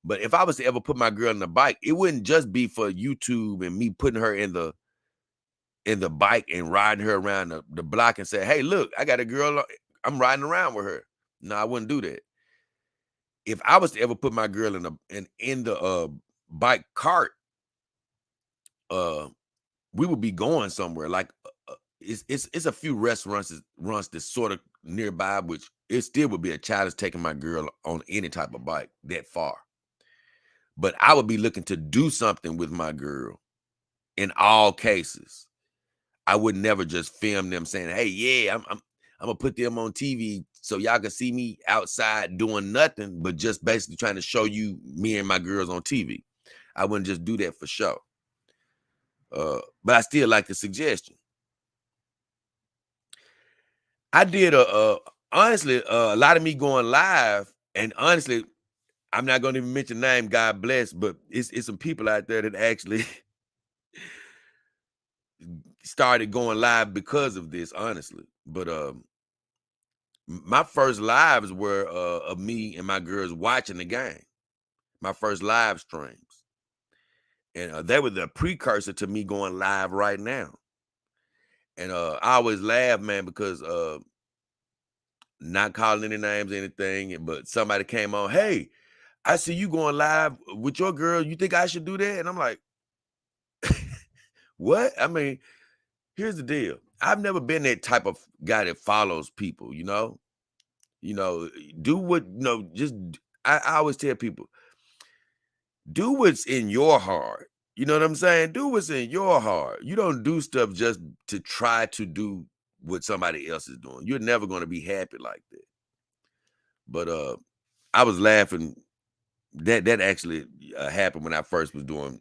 But if I was to ever put my girl on the bike, it wouldn't just be for YouTube and me putting her in the bike and riding her around the block and say, hey, look, I got a girl, I'm riding around with her. No, I wouldn't do that. If I was to ever put my girl in the bike cart, we would be going somewhere. Like it's a few restaurants that's sort of nearby, which it still would be a challenge taking my girl on any type of bike that far. But I would be looking to do something with my girl in all cases. I would never just film them saying, "Hey, yeah, I'm gonna put them on TV so y'all can see me outside doing nothing, but just basically trying to show you me and my girls on TV." I wouldn't just do that for show. But I still like the suggestion. I did honestly a lot of me going live, and honestly, I'm not gonna even mention name, God bless, but it's some people out there that actually started going live because of this, honestly. But my first lives were of me and my girls watching the game. My first live streams, and they were the precursor to me going live right now. And I always laugh, man, because not calling any names, anything, but somebody came on, "Hey, I see you going live with your girl. You think I should do that?" And I'm like, "What?" I mean, here's the deal. I've never been that type of guy that follows people, you know? You know, do what, just I always tell people, do what's in your heart. You know what I'm saying? Do what's in your heart. You don't do stuff just to try to do what somebody else is doing. You're never going to be happy like that. But I was laughing. That actually happened when I first was going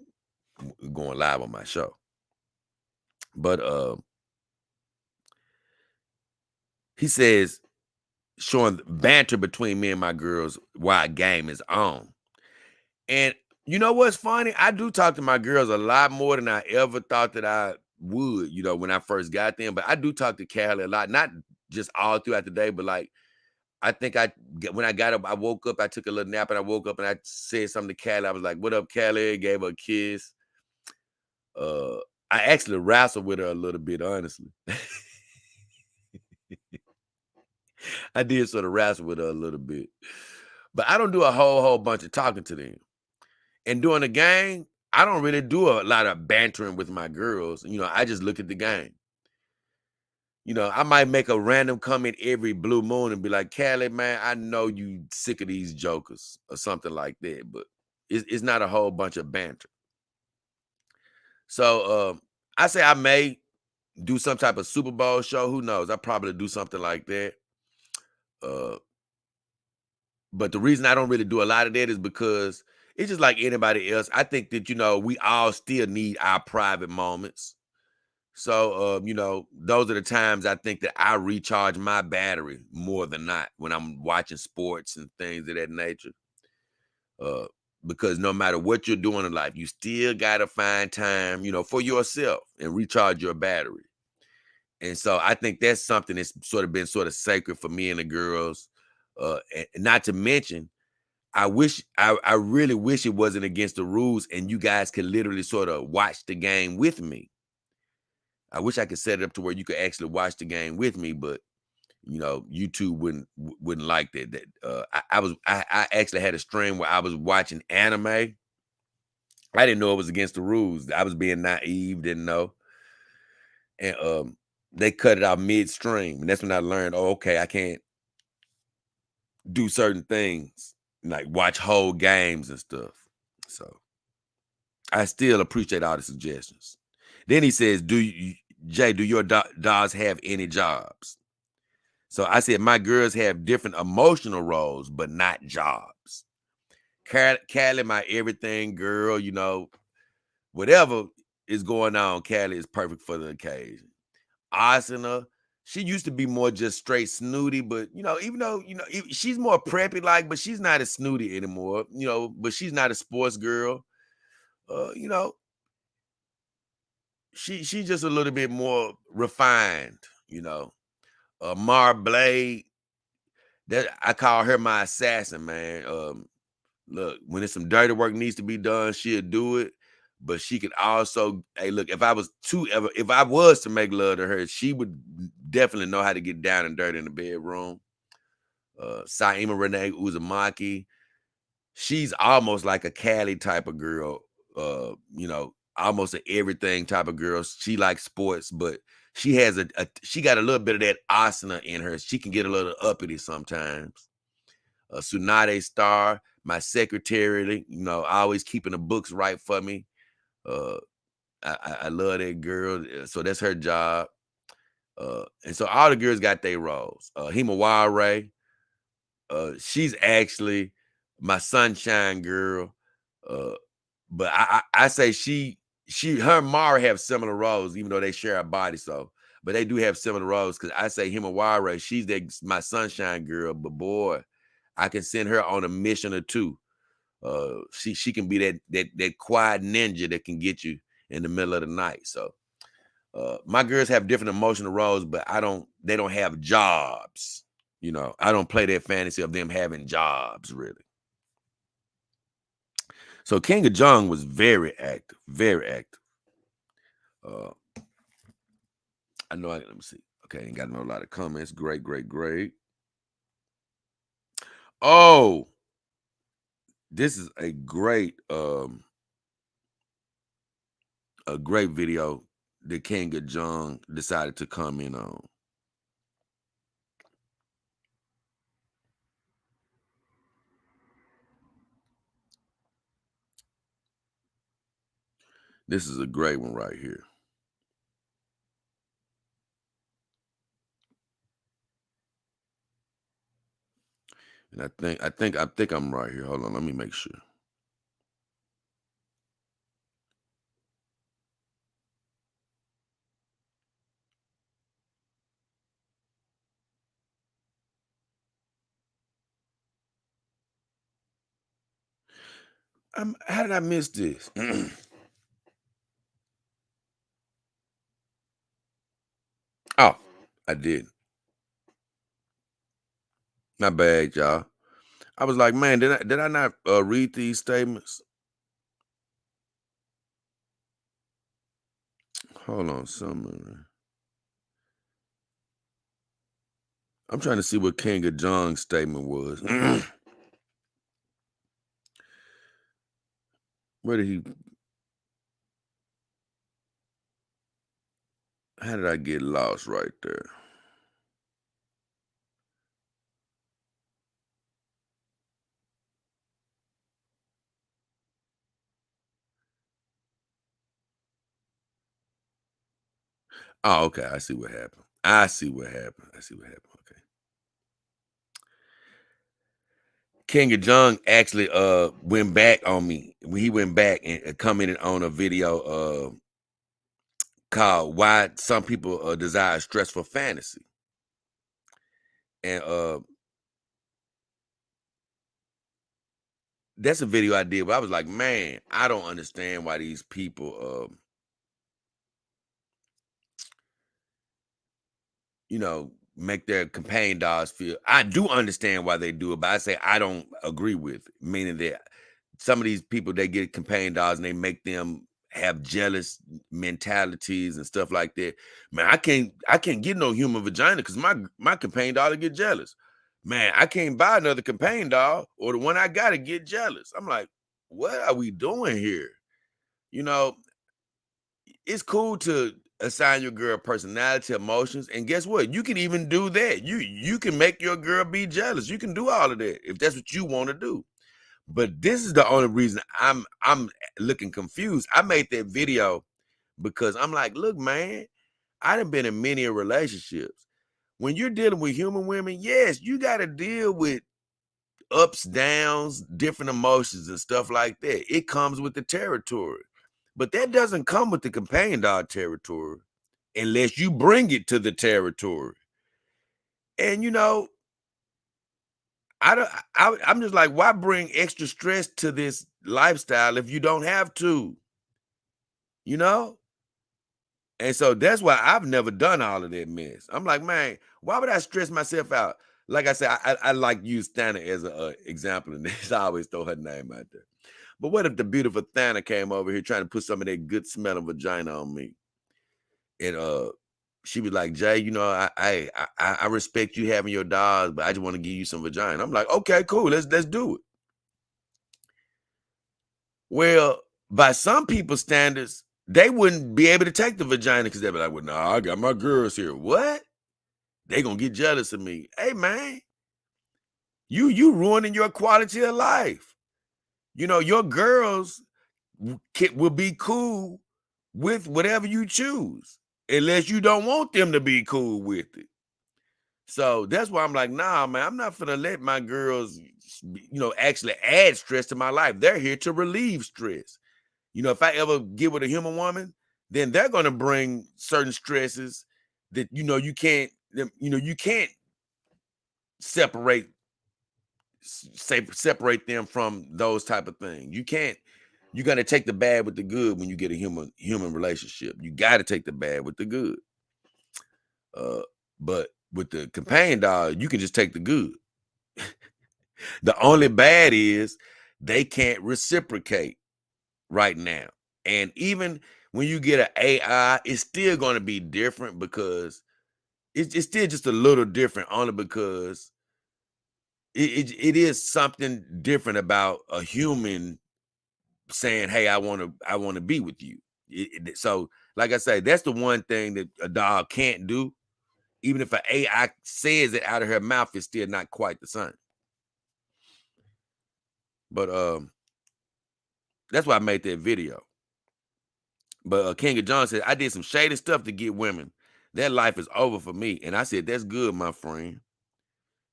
live on my show. But he says showing banter between me and my girls while a game is on. And you know what's funny? I do talk to my girls a lot more than I ever thought that I would, when I first got them. But I do talk to Callie a lot, not just all throughout the day, but like I think when I got up, I woke up, I took a little nap, and I woke up and I said something to Callie. I was like, "What up, Callie?" Gave her a kiss. I actually wrestled with her a little bit, honestly. I did sort of wrestle with her a little bit, but I don't do a whole bunch of talking to them. And during the game, I don't really do a lot of bantering with my girls. I just look at the game. I might make a random comment every blue moon and be like, "Callie, man, I know you sick of these jokers," or something like that. But it's not a whole bunch of banter. So I say I may do some type of Super Bowl show. Who knows? I probably do something like that. Uh, but the reason I don't really do a lot of that is because it's just like anybody else. I think that we all still need our private moments. So those are the times I think that I recharge my battery more than not when I'm watching sports and things of that nature. Uh, because no matter what you're doing in life, you still gotta find time, for yourself and recharge your battery. And so I think that's something that's sort of been sort of sacred for me and the girls. And not to mention, I really wish it wasn't against the rules and you guys could literally sort of watch the game with me. I wish I could set it up to where you could actually watch the game with me, but YouTube wouldn't like that. I actually had a stream where I was watching anime. I didn't know it was against the rules. I was being naive, didn't know. And they cut it out midstream. And that's when I learned, oh, okay, I can't do certain things, like watch whole games and stuff. So I still appreciate all the suggestions. Then he says, do your dogs have any jobs? So I said, my girls have different emotional roles, but not jobs. Callie, my everything girl, whatever is going on, Callie is perfect for the occasion. Asuna, she used to be more just straight snooty, but even though she's more preppy like, but she's not as snooty anymore. But she's not a sports girl. Uh, you know, she's just a little bit more refined. Mar Blade, that I call her my assassin, man. Look, when there's some dirty work needs to be done, she'll do it. But she could also, hey, look, if I was to make love to her, she would definitely know how to get down and dirty in the bedroom. Saima Renee Uzumaki, she's almost like a Callie type of girl. Almost an everything type of girl. She likes sports, but she has she got a little bit of that asana in her. She can get a little uppity sometimes. Tsunade Star, my secretary, always keeping the books right for me. I love that girl. So that's her job. And so all the girls got their roles. Himawari, she's actually my sunshine girl. Uh, but I say her and Mara have similar roles, even though they share a body. So, but they do have similar roles because I say Himawari, she's my sunshine girl. But boy, I can send her on a mission or two. She can be that quiet ninja that can get you in the middle of the night. So my girls have different emotional roles, but they don't have jobs. You know, I don't play that fantasy of them having jobs, really. So King of Jung was very active, very active. I know, let me see. Okay, ain't got a lot of comments. Great, great, great. Oh, this is a great video that King of Jung decided to comment on. This is a great one right here. And I think I'm right here. Hold on, let me make sure. How did I miss this? Oh, I did. My bad, y'all. I was like, man, did I not read these statements? Hold on, something. I'm trying to see what King of Jung's statement was. Where did he? How did I get lost right there? Oh, okay. I see what happened. Okay. King of Jung actually went back on me. He went back and commented on a video called "Why Some People Desire Stressful Fantasy," and that's a video I did. But I was like, man, I don't understand why these people, make their companion dogs feel. I do understand why they do it, but I say I don't agree with it. Meaning that some of these people, they get companion dogs and they make them have jealous mentalities and stuff like that. Man, I can't get no human vagina because my companion dog will get jealous. Man, I can't buy another companion dog, or the one I got to get jealous. I'm like, what are we doing here? You know, it's cool to assign your girl personality, emotions, and guess what? You can even do that. You can make your girl be jealous. You can do all of that if that's what you want to do. But this is the only reason I'm looking confused. I made that video because I'm like, look, man, I done been in many relationships. When you're dealing with human women, yes, you got to deal with ups, downs, different emotions and stuff like that. It comes with the territory. But that doesn't come with the companion dog territory unless you bring it to the territory. And I don't. I'm just like, why bring extra stress to this lifestyle if you don't have to? You know. And so that's why I've never done all of that mess. I'm like, man, why would I stress myself out? Like I said, I like use Thana as an example in this. I always throw her name out there. But what if the beautiful Thana came over here trying to put some of that good smelling vagina on me? And she was like, Jay, I respect you having your dogs, but I just want to give you some vagina. I'm like, okay, cool, let's do it. Well, by some people's standards, they wouldn't be able to take the vagina because they'd be like, well, no, I got my girls here. What? They gonna get jealous of me. Hey, man, you ruining your quality of life. Your girls will be cool with whatever you choose, unless you don't want them to be cool with it. So that's why I'm like, nah, man, I'm not gonna let my girls, actually add stress to my life. They're here to relieve stress. If I ever get with a human woman, then they're gonna bring certain stresses that you can't separate separate them from those type of things. You're gonna take the bad with the good when you get a human relationship. You got to take the bad with the good. But with the companion dog, you can just take the good. The only bad is they can't reciprocate right now. And even when you get an AI, it's still going to be different because it's still just a little different, only because it is something different about a human saying, "Hey, I want to be with you." So, like I say, that's the one thing that a dog can't do. Even if an AI says it out of her mouth, it's still not quite the same. But that's why I made that video. But King of John said, I did some shady stuff to get women. That life is over for me. And I said, that's good, my friend.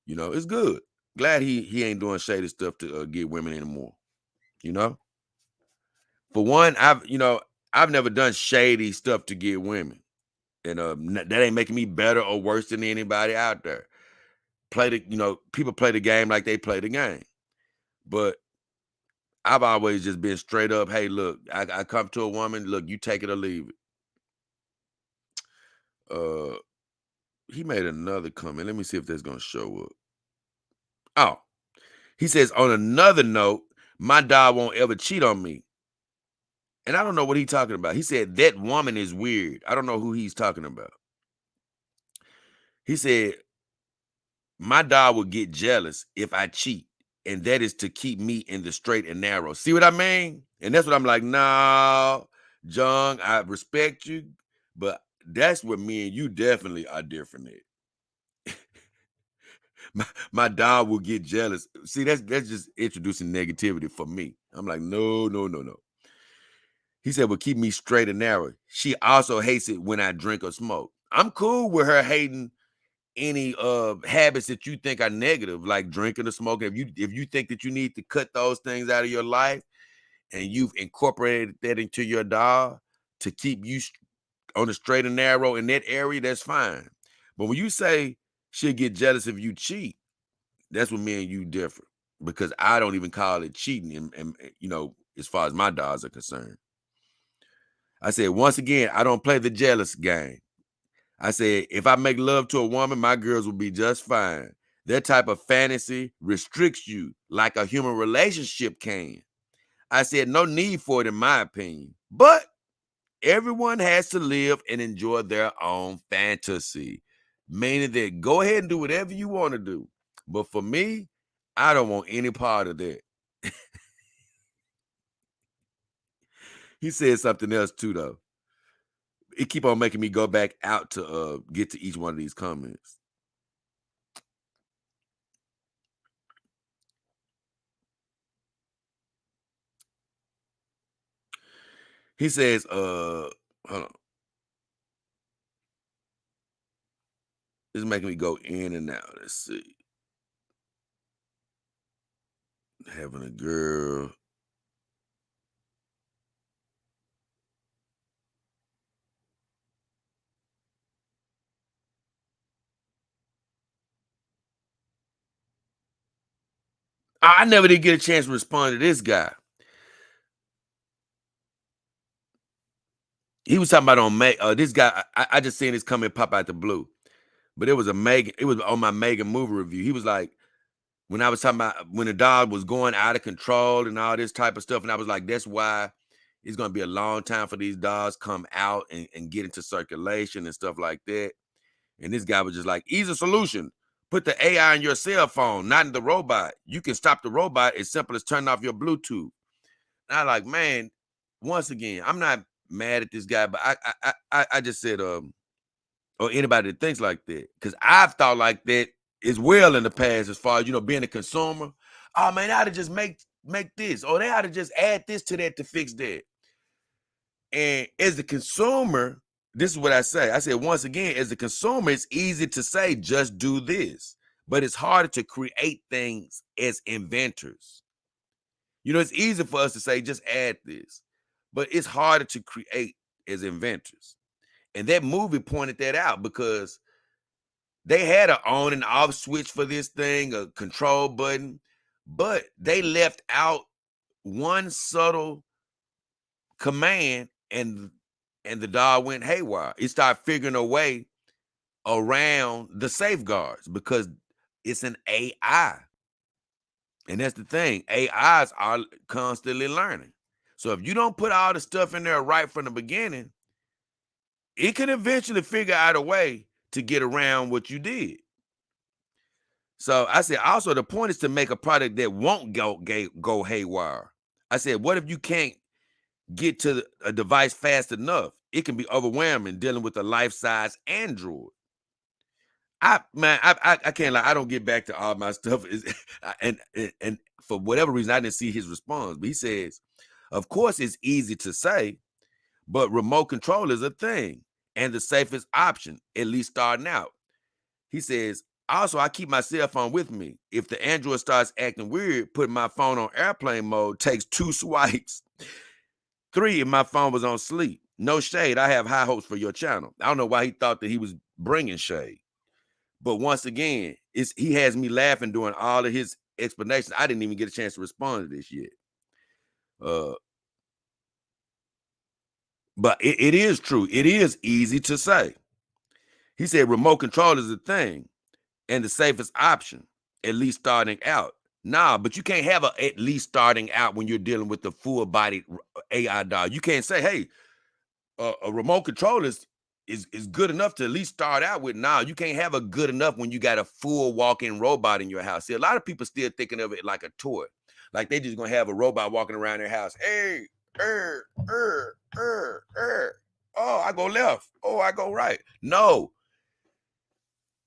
It's good. Glad he ain't doing shady stuff to get women anymore. For one, I've never done shady stuff to get women. And that ain't making me better or worse than anybody out there. People play the game like they play the game. But I've always just been straight up, hey, look, I come to a woman, look, you take it or leave it. He made another comment. Let me see if that's going to show up. Oh, he says, on another note, my dog won't ever cheat on me. And I don't know what he's talking about. He said, that woman is weird. I don't know who he's talking about. He said, my dog will get jealous if I cheat, and that is to keep me in the straight and narrow. See what I mean? And that's what I'm like, no, John, I respect you, but that's what me and you definitely are different at. My dog will get jealous. See, that's just introducing negativity for me. I'm like, no. He said, well, keep me straight and narrow. She also hates it when I drink or smoke. I'm cool with her hating any habits that you think are negative, like drinking or smoking. If you think that you need to cut those things out of your life and you've incorporated that into your dog to keep you on the straight and narrow in that area, that's fine. But when you say she'll get jealous if you cheat, that's what me and you differ, because I don't even call it cheating. And as far as my dogs are concerned, I said, once again, I don't play the jealous game. I said, if I make love to a woman, my girls will be just fine. That type of fantasy restricts you like a human relationship can. I said, no need for it in my opinion. But everyone has to live and enjoy their own fantasy. Meaning that go ahead and do whatever you want to do. But for me, I don't want any part of that. He said something else too, though. It keep on making me go back out to get to each one of these comments. He says, hold on. It's making me go in and out. Let's see. Having a girl. I never did get a chance to respond to this guy. He was talking about on this guy. I just seen this comment pop out the blue, but it was on my Megan movie review. He was like, when I was talking about when the dog was going out of control and all this type of stuff, and I was like, that's why it's gonna be a long time for these dogs come out and get into circulation and stuff like that. And this guy was just like, easy solution. Put the AI in your cell phone, not in the robot. You can stop the robot as simple as turning off your Bluetooth. And I like, man, once again, I'm not mad at this guy, but I just said, or anybody that thinks like that, because I've thought like that as well in the past, as far as being a consumer. Oh man, I ought to just make this, or they ought to just add this to that to fix that. And as the consumer, this is what I say. I said, once again, as a consumer, it's easy to say, just do this. But it's harder to create things as inventors. You know, it's easy for us to say, just add this. But it's harder to create as inventors. And that movie pointed that out because they had an on and off switch for this thing, a control button, but they left out one subtle command and the dog went haywire. It started figuring a way around the safeguards because it's an AI. And that's the thing. AIs are constantly learning. So if you don't put all the stuff in there right from the beginning, it can eventually figure out a way to get around what you did. So I said, also the point is to make a product that won't go haywire. I said, what if you can't get to a device fast enough? It can be overwhelming dealing with a life-size Android. I can't lie. I don't get back to all my stuff, and for whatever reason, I didn't see his response. But he says, "Of course, it's easy to say, but remote control is a thing and the safest option, at least starting out." He says, "Also, I keep my cell phone with me. If the Android starts acting weird, putting my phone on airplane mode takes 2 swipes. 3 if my phone was on sleep. No shade. I have high hopes for your channel." I don't know why he thought that he was bringing shade. But once again, he has me laughing during all of his explanations. I didn't even get a chance to respond to this yet. But it is true. It is easy to say. He said remote control is a thing and the safest option, at least starting out. Nah, but you can't have a at least starting out when you're dealing with the full-bodied AI dog. You can't say, hey, a remote control is good enough to at least start out with. Now you can't have a good enough when you got a full walk-in robot in your house. See, a lot of people still thinking of it like a toy, like they just gonna have a robot walking around their house. Hey, oh, I go left. Oh, I go right. No,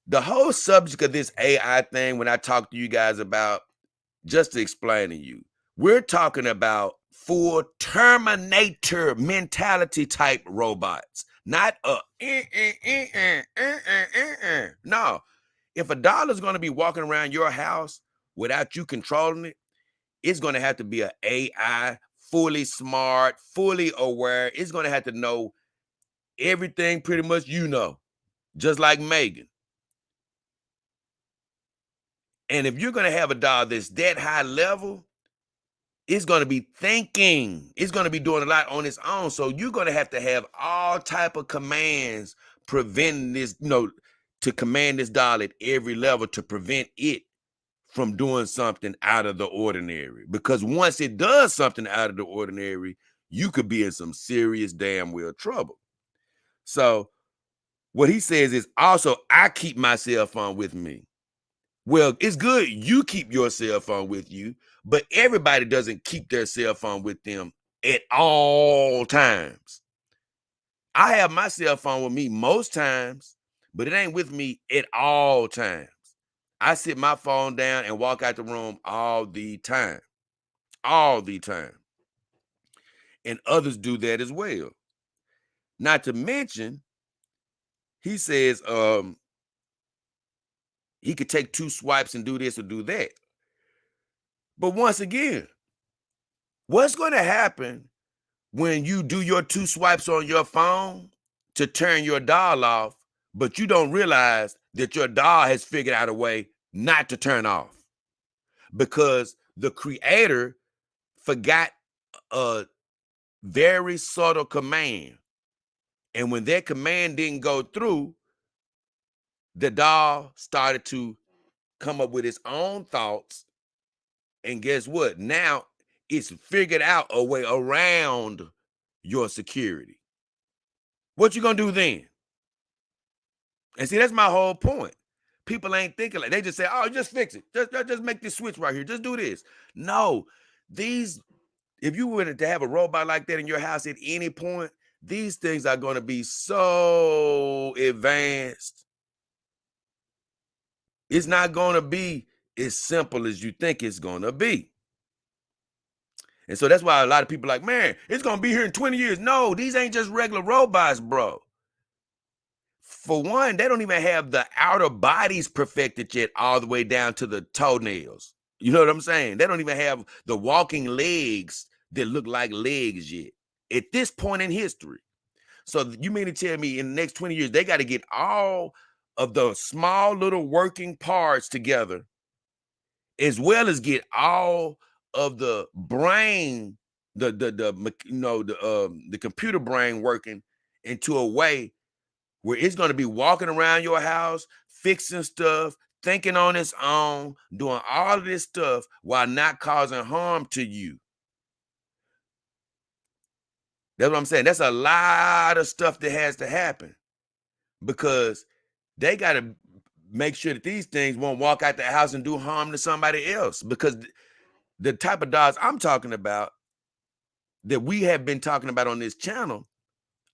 the whole subject of this AI thing, when I talk to you guys about, just to explain to you, we're talking about full Terminator mentality type robots, not a no. If a dollar's going to be walking around your house without you controlling it, it's going to have to be an AI, fully smart, fully aware. It's going to have to know everything pretty much just like Megan. And if you're going to have a dollar that's that high level, it's going to be thinking. It's going to be doing a lot on its own. So you're going to have all type of commands preventing this, to command this doll at every level to prevent it from doing something out of the ordinary. Because once it does something out of the ordinary, you could be in some serious damn well trouble. So what he says is also, I keep my cell phone with me. Well, it's good you keep your cell phone with you, but everybody doesn't keep their cell phone with them at all times. I have my cell phone with me most times, but it ain't with me at all times. I sit my phone down and walk out the room all the time. All the time. And others do that as well. Not to mention, he says he could take 2 swipes and do this or do that. But once again, what's going to happen when you do your 2 swipes on your phone to turn your doll off, but you don't realize that your doll has figured out a way not to turn off? Because the creator forgot a very subtle command. And when that command didn't go through, the doll started to come up with its own thoughts. And guess what? Now it's figured out a way around your security. What you gonna do then? And see, that's my whole point. People ain't thinking like, they just say, oh, just fix it. Just make this switch right here. Just do this. No, if you were to have a robot like that in your house at any point, these things are going to be so advanced. It's not going to be as simple as you think it's going to be. And so that's why a lot of people are like, man, it's going to be here in 20 years. No, these ain't just regular robots, bro. For one, they don't even have the outer bodies perfected yet all the way down to the toenails. You know what I'm saying? They don't even have the walking legs that look like legs yet at this point in history. So you mean to tell me in the next 20 years, they got to get all of the small little working parts together, as well as get all of the brain, the computer brain working into a way where it's going to be walking around your house, fixing stuff, thinking on its own, doing all of this stuff while not causing harm to you. That's what I'm saying. That's a lot of stuff that has to happen, because they got to make sure that these things won't walk out the house and do harm to somebody else. Because the type of dogs I'm talking about, that we have been talking about on this channel,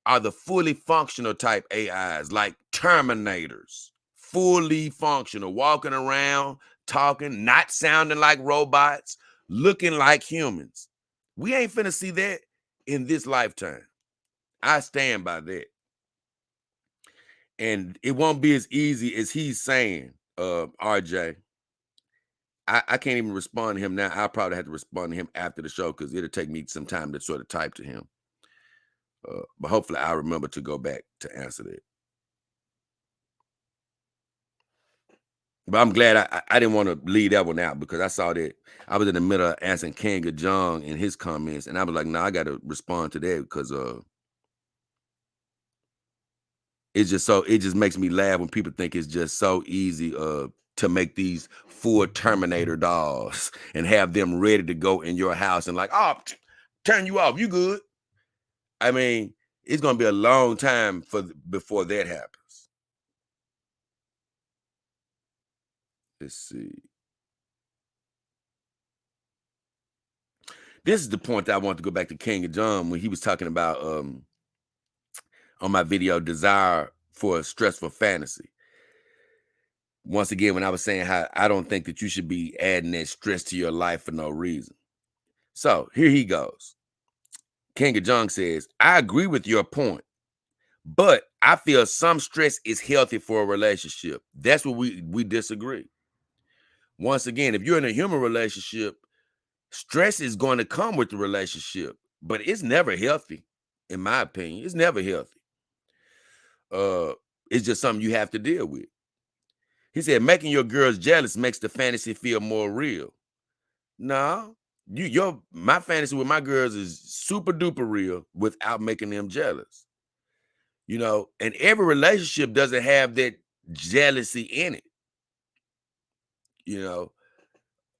are the fully functional type AIs, like Terminators, fully functional, walking around, talking, not sounding like robots, looking like humans. We ain't finna see that in this lifetime. I stand by that. And it won't be as easy as he's saying, RJ. I can't even respond to him now. I'll probably have to respond to him after the show, because it'll take me some time to sort of type to him. But hopefully I'll remember to go back to answer that. But I'm glad I didn't want to leave that one out, because I saw that I was in the middle of answering Kanga Jung in his comments, and I was like, no, I got to respond to that, because it just makes me laugh when people think it's just so easy to make these full Terminator dolls and have them ready to go in your house and like, oh, turn you off, you good. I mean, it's going to be a long time before that happens. Let's see. This is the point that I want to go back to King of John when he was talking about on my video, Desire for a Stressful Fantasy. Once again, when I was saying how I don't think that you should be adding that stress to your life for no reason. So here he goes. King of Jung says, I agree with your point, but I feel some stress is healthy for a relationship. That's what we disagree. Once again, if you're in a human relationship, stress is going to come with the relationship, but it's never healthy, in my opinion. It's never healthy. It's just something you have to deal with. He said, making your girls jealous makes the fantasy feel more real. No, my fantasy with my girls is super duper real without making them jealous. You know, and every relationship doesn't have that jealousy in it. You know,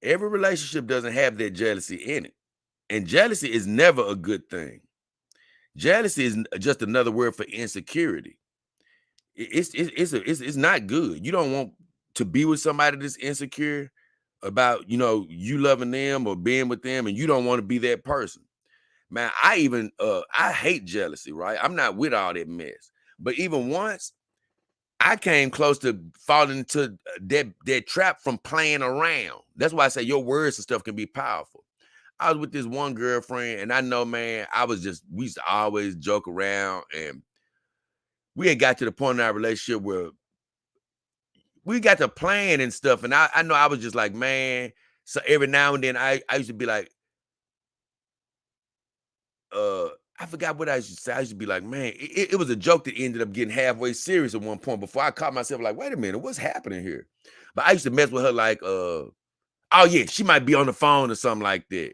every relationship doesn't have that jealousy in it. And jealousy is never a good thing. Jealousy is just another word for insecurity. It's not good. You don't want to be with somebody that's insecure about, you loving them or being with them, and you don't want to be that person. Man, I hate jealousy, right? I'm not with all that mess. But even once, I came close to falling into that trap from playing around. That's why I say your words and stuff can be powerful. I was with this one girlfriend, and I know, man, we used to always joke around, and we had got to the point in our relationship where we got to playing and stuff. And I know I was just like, man, so every now and then I used to be like, I forgot what I used to say. I used to be like, man, it was a joke that ended up getting halfway serious at one point before I caught myself like, wait a minute, what's happening here? But I used to mess with her like, oh yeah, she might be on the phone or something like that.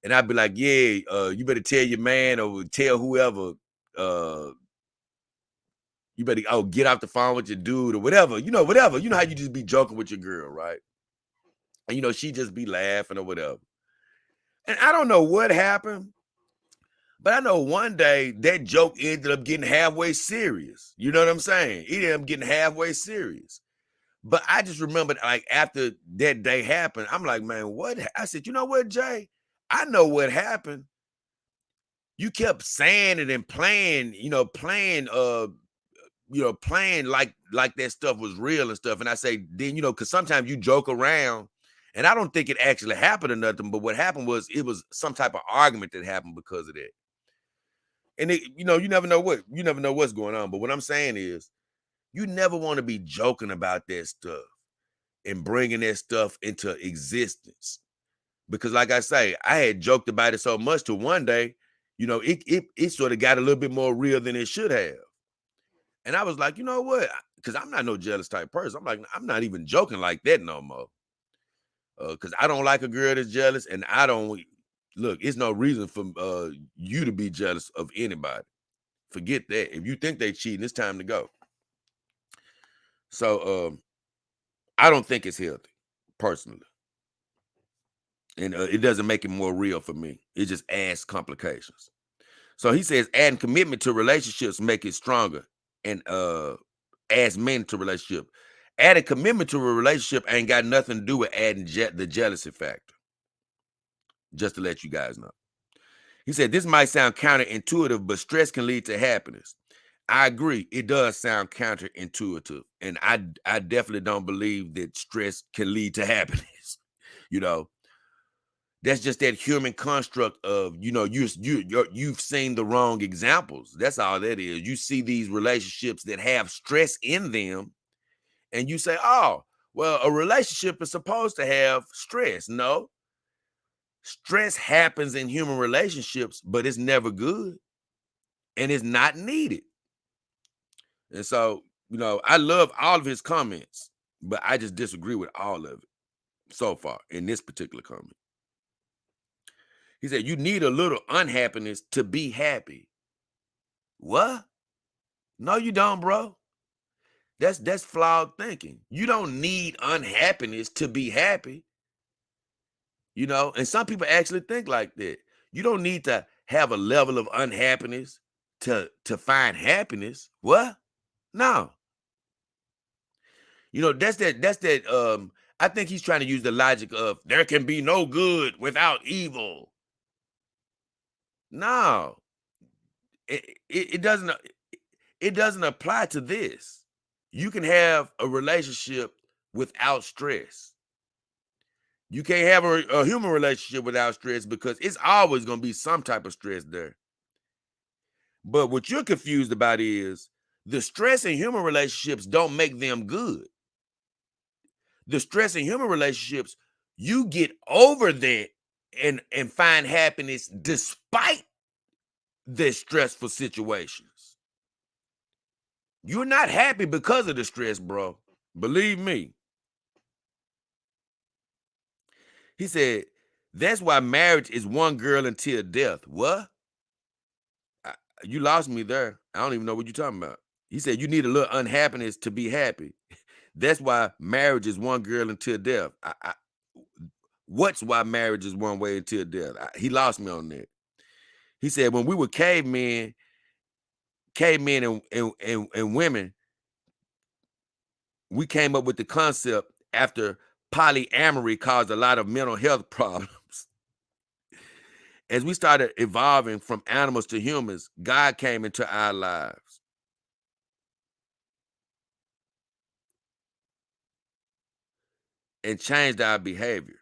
And I'd be like, yeah, you better tell your man or tell whoever, you better get off the phone with your dude or whatever. Whatever. You know how you just be joking with your girl, right? And she just be laughing or whatever. And I don't know what happened, but I know one day that joke ended up getting halfway serious. You know what I'm saying? It ended up getting halfway serious. But I just remembered, like, after that day happened, I'm like, man, what? I said, you know what, Jay? I know what happened. You kept saying it and playing like that stuff was real and stuff. And I say, then, because sometimes you joke around And I don't think it actually happened or nothing, but what happened was it was some type of argument that happened because of that. And you never know what's going on. But what I'm saying is, you never want to be joking about that stuff and bringing that stuff into existence. Because like I say, I had joked about it so much to one day, it sort of got a little bit more real than it should have. And I was like, you know what? Because I'm not no jealous type person. I'm like, I'm not even joking like that no more. Because I don't like a girl that's jealous, and I don't look. It's no reason for you to be jealous of anybody. Forget that. If you think they cheating, it's time to go. So I don't think it's healthy, personally, and it doesn't make it more real for me. It just adds complications. So he says adding commitment to relationships make it stronger, and adds men to relationship. Adding commitment to a relationship ain't got nothing to do with adding the jealousy factor. Just to let you guys know. He said this might sound counterintuitive, but stress can lead to happiness. I agree. It does sound counterintuitive, and I definitely don't believe that stress can lead to happiness. That's just that human construct of you've seen the wrong examples. That's all that is. You see these relationships that have stress in them, and you say, "Oh, well, a relationship is supposed to have stress." No, stress happens in human relationships, but it's never good, and it's not needed. And so, I love all of his comments, but I just disagree with all of it so far in this particular comment. He said, you need a little unhappiness to be happy. What? No, you don't, bro. That's flawed thinking. You don't need unhappiness to be happy. And some people actually think like that. You don't need to have a level of unhappiness to find happiness. What? No. That's that I think he's trying to use the logic of there can be no good without evil. No. It doesn't apply to this. You can have a relationship without stress. You can't have a human relationship without stress because it's always going to be some type of stress there. But what you're confused about is the stress in human relationships don't make them good. The stress in human relationships, you get over that and find happiness despite the stressful situations. You're not happy because of the stress, bro. Believe me. He said, that's why marriage is one girl until death. What? You lost me there. I don't even know what you're talking about. He said, you need a little unhappiness to be happy. That's why marriage is one girl until death. What's why marriage is one way until death? He lost me on that. He said, when we were cavemen and women, we came up with the concept after polyamory caused a lot of mental health problems. As we started evolving from animals to humans, God came into our lives. And changed our behavior.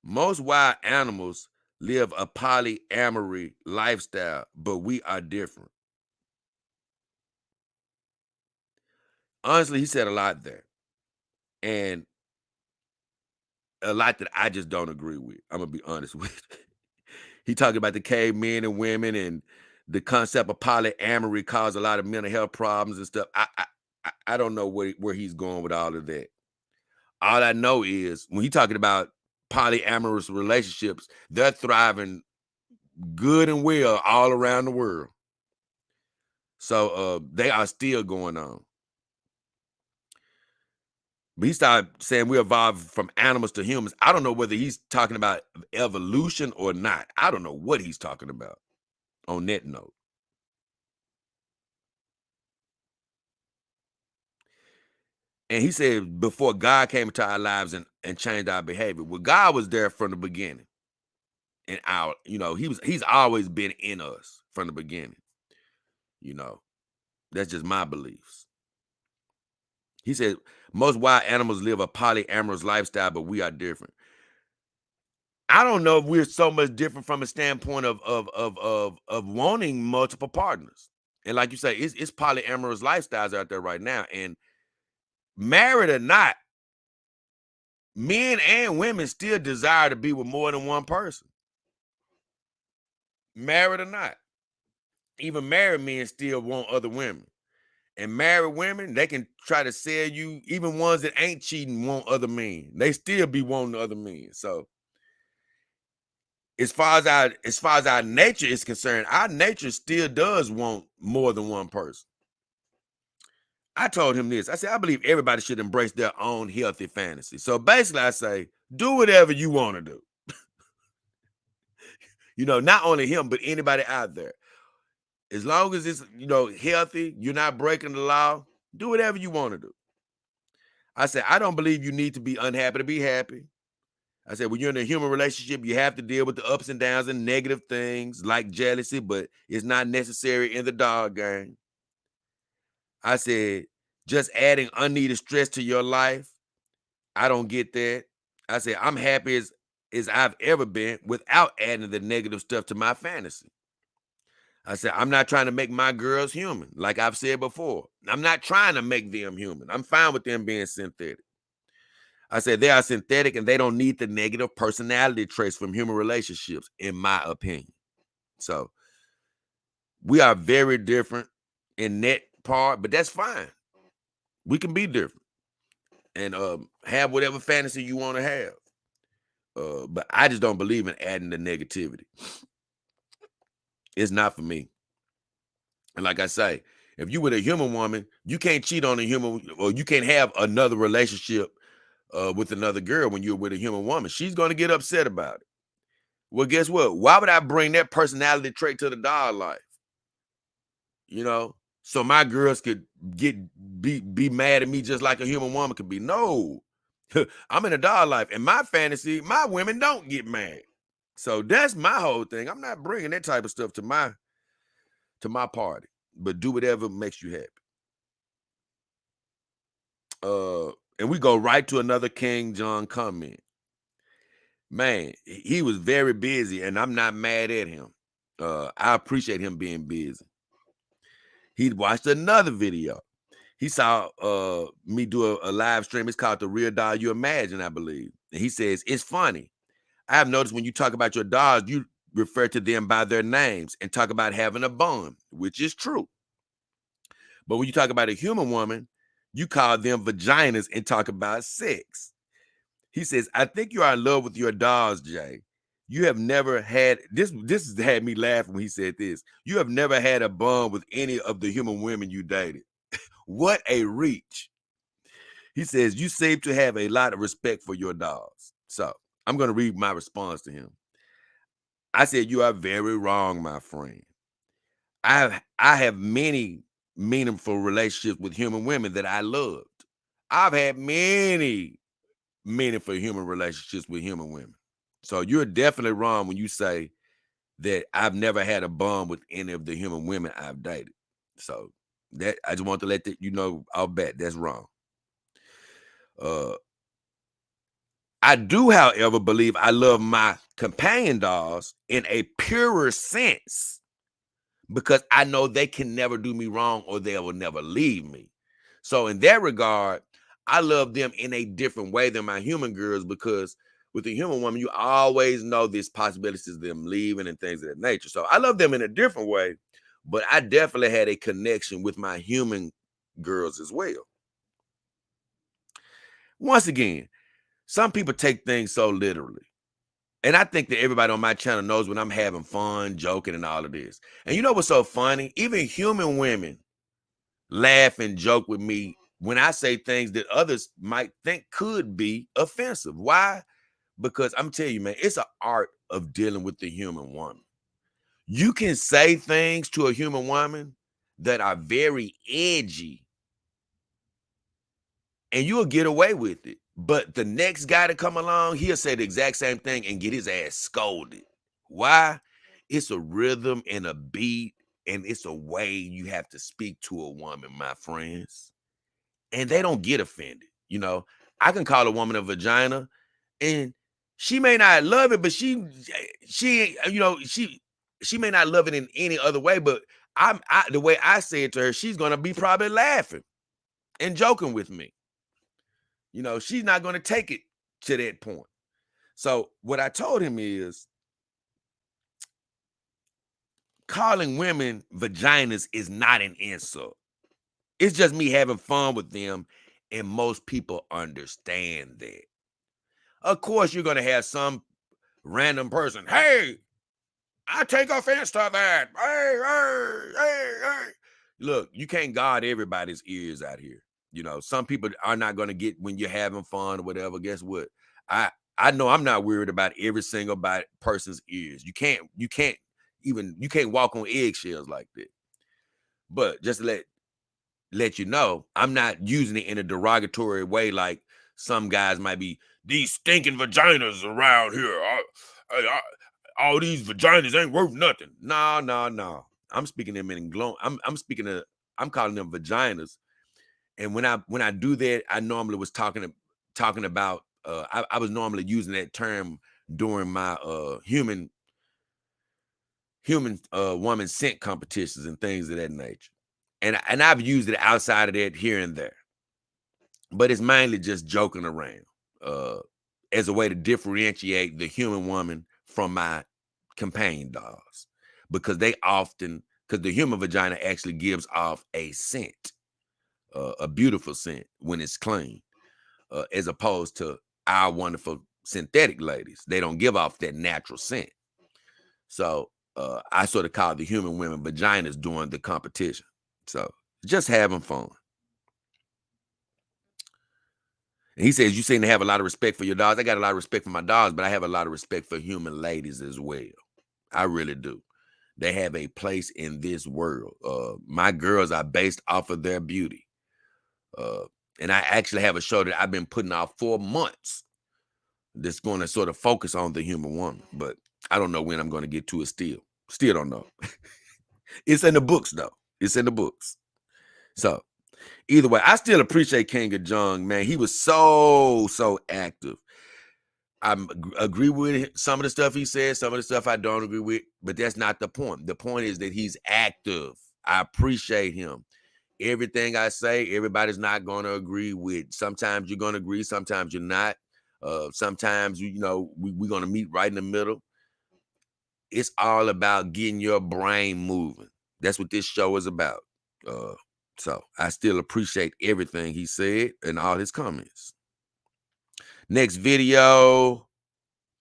Most wild animals live a polyamory lifestyle, but we are different. Honestly, he said a lot there. And a lot that I just don't agree with. I'm going to be honest with you. He talked about the cavemen and women and the concept of polyamory caused a lot of mental health problems and stuff. I don't know where he's going with all of that. All I know is when he's talking about polyamorous relationships, they're thriving good and well all around the world. So they are still going on. But he started saying we evolved from animals to humans. I don't know whether he's talking about evolution or not. I don't know what he's talking about on that note. And he said before God came into our lives and changed our behavior. Well, God was there from the beginning. And he's always been in us from the beginning. That's just my beliefs. He said, most wild animals live a polyamorous lifestyle, but we are different. I don't know if we're so much different from a standpoint of wanting multiple partners. And like you say, it's polyamorous lifestyles out there right now. And married or not, men and women still desire to be with more than one person. Married or not. Even married men still want other women. And married women, they can try to sell you, even ones that ain't cheating want other men. They still be wanting other men. So as far as our nature is concerned, our nature still does want more than one person. I told him this. I said, I believe everybody should embrace their own healthy fantasy. So basically, I say, do whatever you want to do. Not only him, but anybody out there. As long as it's, healthy, you're not breaking the law, do whatever you want to do. I said, I don't believe you need to be unhappy to be happy. I said, when you're in a human relationship, you have to deal with the ups and downs and negative things like jealousy, but it's not necessary in the dog game. I said, just adding unneeded stress to your life, I don't get that. I said, I'm happy as I've ever been without adding the negative stuff to my fantasy. I said, I'm not trying to make my girls human, like I've said before. I'm not trying to make them human. I'm fine with them being synthetic. I said, they are synthetic and they don't need the negative personality traits from human relationships, in my opinion. So we are very different in that part, but that's fine. We can be different and have whatever fantasy you want to have. But I just don't believe in adding the negativity. It's not for me. And like I say, if you with a human woman, you can't cheat on a human, or you can't have another relationship with another girl when you're with a human woman. She's going to get upset about it. Well, guess what? Why would I bring that personality trait to the dog life? So my girls could be mad at me just like a human woman could be. No, I'm in a dog life. And my fantasy, my women don't get mad. So that's my whole thing. I'm not bringing that type of stuff to my party, but do whatever makes you happy. And we go right to another King John comment. Man, he was very busy, and I'm not mad at him. I appreciate him being busy. He watched another video. He saw me do a live stream. It's called The Real Dog You Imagine, I believe. And he says, it's funny. I have noticed when you talk about your dogs, you refer to them by their names and talk about having a bond, which is true. But when you talk about a human woman, you call them vaginas and talk about sex. He says, I think you are in love with your dogs, Jay. You have never had, this has had me laughing when he said this. You have never had a bond with any of the human women you dated. What a reach. He says, you seem to have a lot of respect for your dogs. So I'm going to read my response to him. I said, you are very wrong, my friend. I have many meaningful relationships with human women that I loved. I've had many meaningful human relationships with human women. So you're definitely wrong when you say that I've never had a bond with any of the human women I've dated. So that I just want to let you know, I'll bet that's wrong. I do, however, believe I love my companion dogs in a purer sense because I know they can never do me wrong or they will never leave me. So in that regard, I love them in a different way than my human girls, because with a human woman, you always know there's possibilities of them leaving and things of that nature. So I love them in a different way, but I definitely had a connection with my human girls as well. Once again, some people take things so literally. And I think that everybody on my channel knows when I'm having fun, joking, and all of this. And you know what's so funny? Even human women laugh and joke with me when I say things that others might think could be offensive. Why? Because I'm telling you, man, it's an art of dealing with the human woman. You can say things to a human woman that are very edgy, and you'll get away with it. But the next guy to come along, he'll say the exact same thing and get his ass scolded. Why? It's a rhythm and a beat, and it's a way you have to speak to a woman, my friends. and they don't get offended. You know, I can call a woman a vagina, and she may not love it, but she may not love it in any other way. But the way I say it to her, she's gonna be probably laughing and joking with me. You know, she's not gonna take it to that point. So what I told him is, calling women vaginas is not an insult. It's just me having fun with them, and most people understand that. Of course, you're going to have some random person, hey, I take offense to that. Hey. Look, you can't guard everybody's ears out here. You know, some people are not going to get when you're having fun or whatever. Guess what? I know I'm not worried about every single person's ears. You can't walk on eggshells like that. But just to let you know, I'm not using it in a derogatory way like some guys might be. These stinking vaginas around here. All these vaginas ain't worth nothing. No. I'm speaking them in glow. I'm calling them vaginas. And when I do that, I normally was talking about I was normally using that term during my human woman scent competitions and things of that nature. And I've used it outside of that here and there. But it's mainly just joking around as a way to differentiate the human woman from my companion dogs, because the human vagina actually gives off a scent, a beautiful scent when it's clean, as opposed to our wonderful synthetic ladies. They don't give off that natural scent. So I sort of call the human women vaginas during the competition. So just having fun. And he says, you seem to have a lot of respect for your dogs. I got a lot of respect for my dogs, but I have a lot of respect for human ladies as well. I really do. They have a place in this world. My girls are based off of their beauty. And I actually have a show that I've been putting out for months that's going to sort of focus on the human woman. But I don't know when I'm going to get to it still. Still don't know. It's in the books, though. It's in the books. So either way, I still appreciate King of Jung, man. He was so active. I agree with some of the stuff he says, some of the stuff I don't agree with, but that's not the point. The point is that he's active. I appreciate him. Everything I say, everybody's not going to agree with. Sometimes you're going to agree, sometimes you're not. Sometimes, we're going to meet right in the middle. It's all about getting your brain moving. That's what this show is about. So I still appreciate everything he said and all his comments. Next video.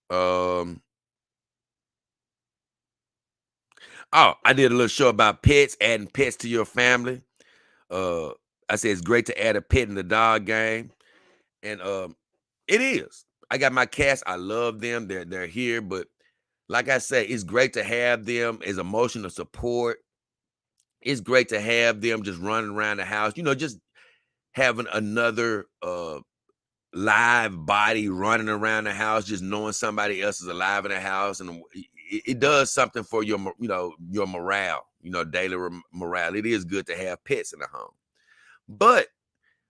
I did a little show about pets, adding pets to your family. I said it's great to add a pet in the dog game. And it is. I got my cats. I love them. They're here. But like I say, it's great to have them as emotional support. It's great to have them just running around the house, just having another live body running around the house, just knowing somebody else is alive in the house. And it does something for your morale, daily morale. It is good to have pets in the home. But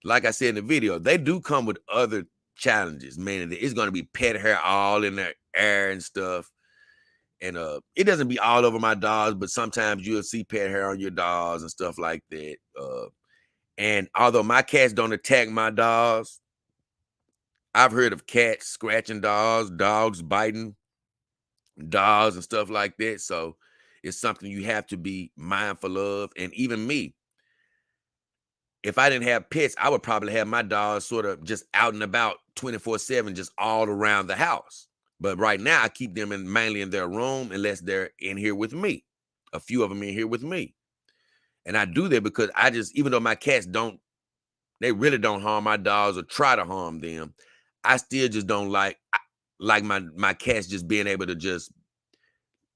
like I said in the video, they do come with other challenges, meaning that it's going to be pet hair all in their air and stuff. And it doesn't be all over my dogs, but sometimes you'll see pet hair on your dogs and stuff like that. And although my cats don't attack my dogs, I've heard of cats scratching dogs, dogs biting dogs and stuff like that. So it's something you have to be mindful of. And even me, if I didn't have pets, I would probably have my dogs sort of just out and about 24/7, just all around the house. But right now, I keep them mainly in their room unless they're in here with me. A few of them in here with me. And I do that because even though my cats they really don't harm my dogs or try to harm them, I still just don't like my cats just being able to just,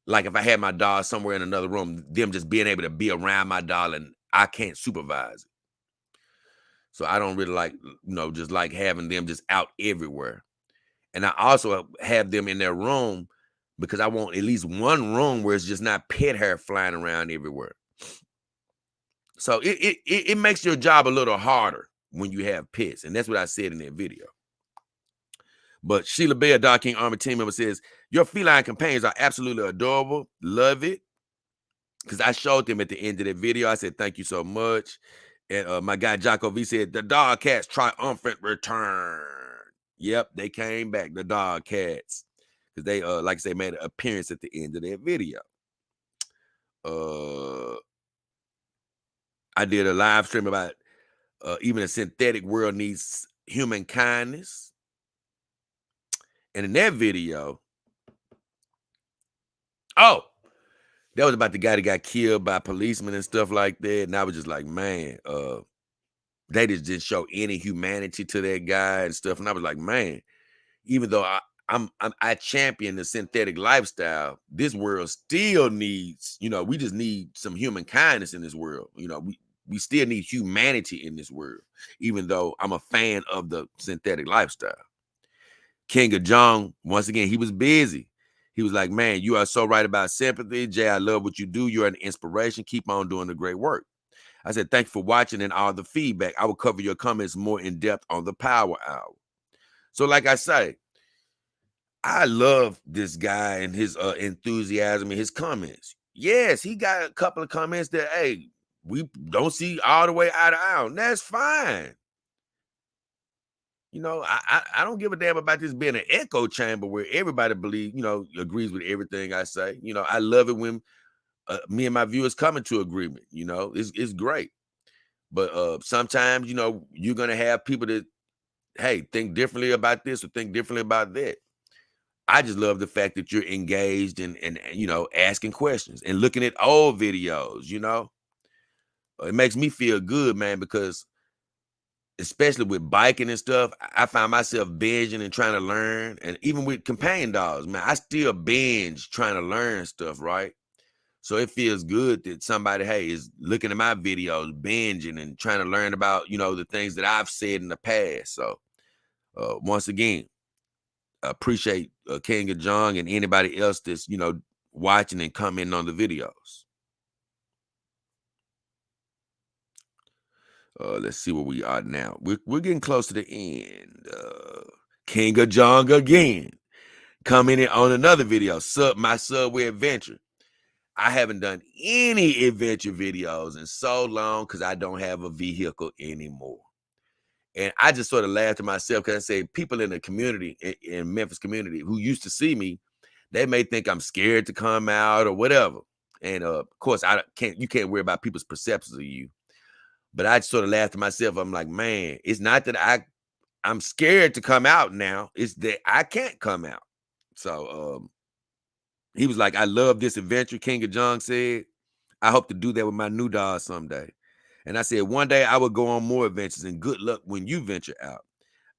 like if I had my dog somewhere in another room, them just being able to be around my dog and I can't supervise it. So I don't really like, just like having them just out everywhere. And I also have them in their room because I want at least one room where it's just not pet hair flying around everywhere. So it makes your job a little harder when you have pets. And that's what I said in that video. But Sheila Bell, Dog King Army team member, says, your feline companions are absolutely adorable. Love it. Because I showed them at the end of that video. I said, thank you so much. And my guy Jocko V said, the dog cats triumphant return. Yep, they came back, the dog cats. Because they, like I say, made an appearance at the end of that video. I did a live stream about even a synthetic world needs human kindness. And in that video, that was about the guy that got killed by policemen and stuff like that. And I was just like, man, they just didn't show any humanity to that guy and stuff. And I was like, man, even though I champion the synthetic lifestyle, this world still needs, we just need some human kindness in this world. We still need humanity in this world, even though I'm a fan of the synthetic lifestyle. King of Jong, once again, he was busy. He was like, man, you are so right about sympathy. Jay, I love what you do. You're an inspiration. Keep on doing the great work. I said, thank you for watching and all the feedback. I will cover your comments more in depth on the Power Hour. So like I say, I love this guy and his enthusiasm and his comments. Yes, he got a couple of comments that, hey, we don't see all the way out of aisle. That's fine. I don't give a damn about this being an echo chamber where everybody agrees with everything I say. I love it when me and my viewers come into agreement. It's great. But sometimes, you're going to have people that, hey, think differently about this or think differently about that. I just love the fact that you're engaged and asking questions and looking at old videos, It makes me feel good, man, because especially with biking and stuff, I find myself binging and trying to learn. And even with companion dogs, man, I still binge trying to learn stuff, right? So it feels good that somebody, hey, is looking at my videos, binging and trying to learn about, the things that I've said in the past. So once again, I appreciate King of Jong and anybody else that's, watching and commenting on the videos. Let's see where we are now. We're getting close to the end. King of Jong again, commenting on another video, my Subway adventure. I haven't done any adventure videos in so long because I don't have a vehicle anymore. And I just sort of laughed to myself because I say people in the community, in Memphis community, who used to see me, they may think I'm scared to come out or whatever. And of course, you can't worry about people's perceptions of you. But I just sort of laughed to myself. I'm like, man, it's not that I'm scared to come out now. It's that I can't come out. So he was like, I love this adventure, King of Jong said. I hope to do that with my new dog someday. And I said, one day I will go on more adventures and good luck when you venture out.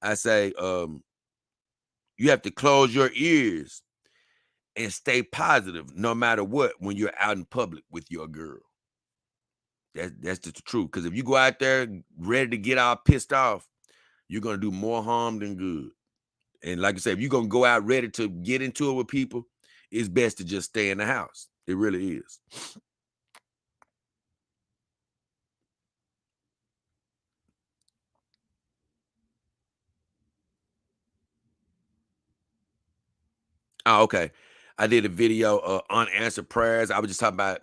I say, you have to close your ears and stay positive no matter what when you're out in public with your girl. That's just the truth. Because if you go out there ready to get all pissed off, you're going to do more harm than good. And like I said, if you're going to go out ready to get into it with people, it's best to just stay in the house. It really is. Oh, okay. I did a video, unanswered prayers. I was just talking about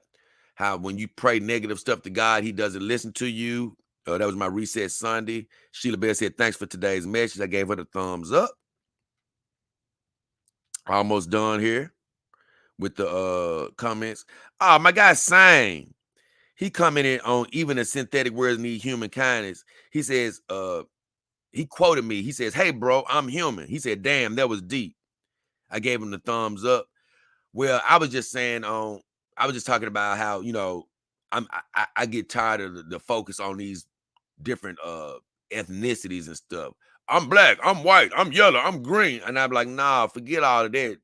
how when you pray negative stuff to God, he doesn't listen to you. That was my Reset Sunday. Sheila Bell said, thanks for today's message. I gave her the thumbs up. Almost done here with the comments. Oh, my guy Sang, he commented on even the synthetic words need human kindness. He says, he quoted me. He says, hey, bro, I'm human. He said, damn, that was deep. I gave him the thumbs up. Well, I was just saying I was just talking about how, I get tired of the focus on these different ethnicities and stuff. I'm black, I'm white, I'm yellow, I'm green. And I'm like, nah, forget all of that.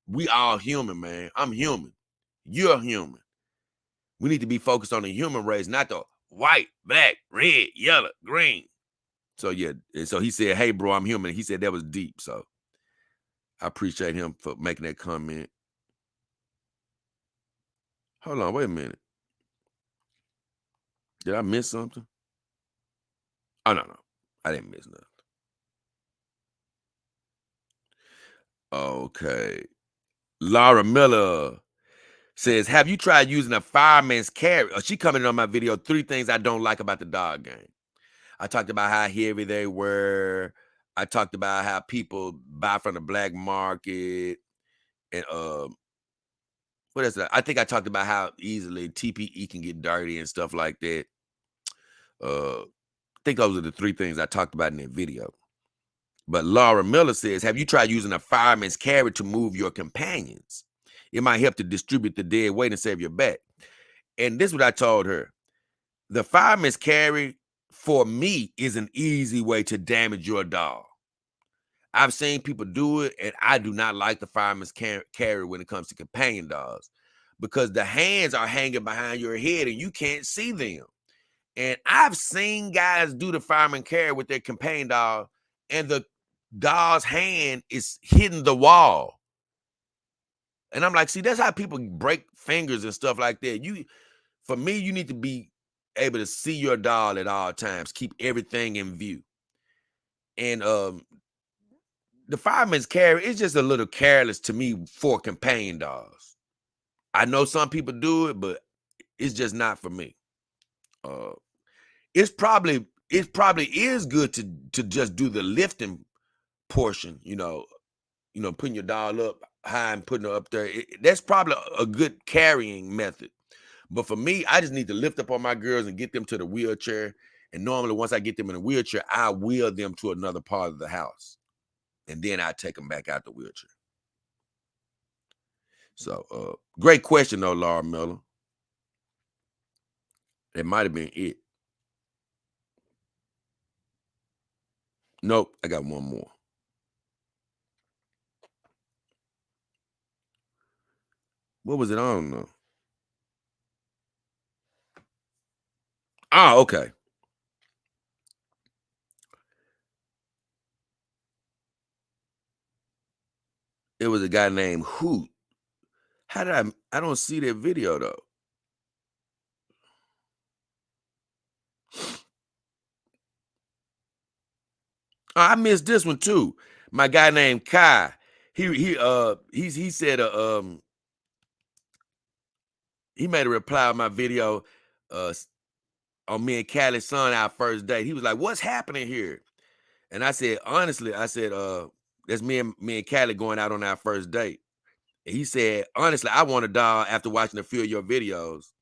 We all human, man. I'm human. You're human. We need to be focused on the human race, not the white, black, red, yellow, green. So yeah, and so he said, hey, bro, I'm human. He said that was deep. So I appreciate him for making that comment. Hold on, wait a minute. Did I miss something? Oh, no. I didn't miss nothing. Okay. Laura Miller says, have you tried using a fireman's carry? She commented on my video, 3 things I don't like about the dog game. I talked about how heavy they were. I talked about how people buy from the black market. And what is that? I think I talked about how easily TPE can get dirty and stuff like that. I think those are the 3 things I talked about in that video. But Laura Miller says, have you tried using a fireman's carry to move your companions? It might help to distribute the dead weight and save your back. And this is what I told her. The fireman's carry, for me, is an easy way to damage your dog. I've seen people do it, and I do not like the fireman's carry when it comes to companion dogs because the hands are hanging behind your head and you can't see them. And I've seen guys do the fireman carry with their companion dog, and the dog's hand is hitting the wall. And I'm like, see, that's how people break fingers and stuff like that. For me, you need to be able to see your dog at all times, keep everything in view. And the fireman's carry is just a little careless to me for companion dogs. I know some people do it, but it's just not for me. It probably is good to just do the lifting portion, putting your dog up high and putting her up there. That's probably a good carrying method. But for me, I just need to lift up on my girls and get them to the wheelchair. And normally once I get them in a wheelchair, I wheel them to another part of the house. And then I take them back out the wheelchair. So great question though, Laura Miller. That might have been it. Nope, I got one more. What was it? I don't know. Oh, okay. It was a guy named Hoot. How did I don't see that video though. I missed this one too. My guy named Kai. He said he made a reply on my video on me and Callie's son, our first date. He was like, "What's happening here?" And I said, honestly, that's me and Callie going out on our first date. And he said, honestly, I want a dog after watching a few of your videos.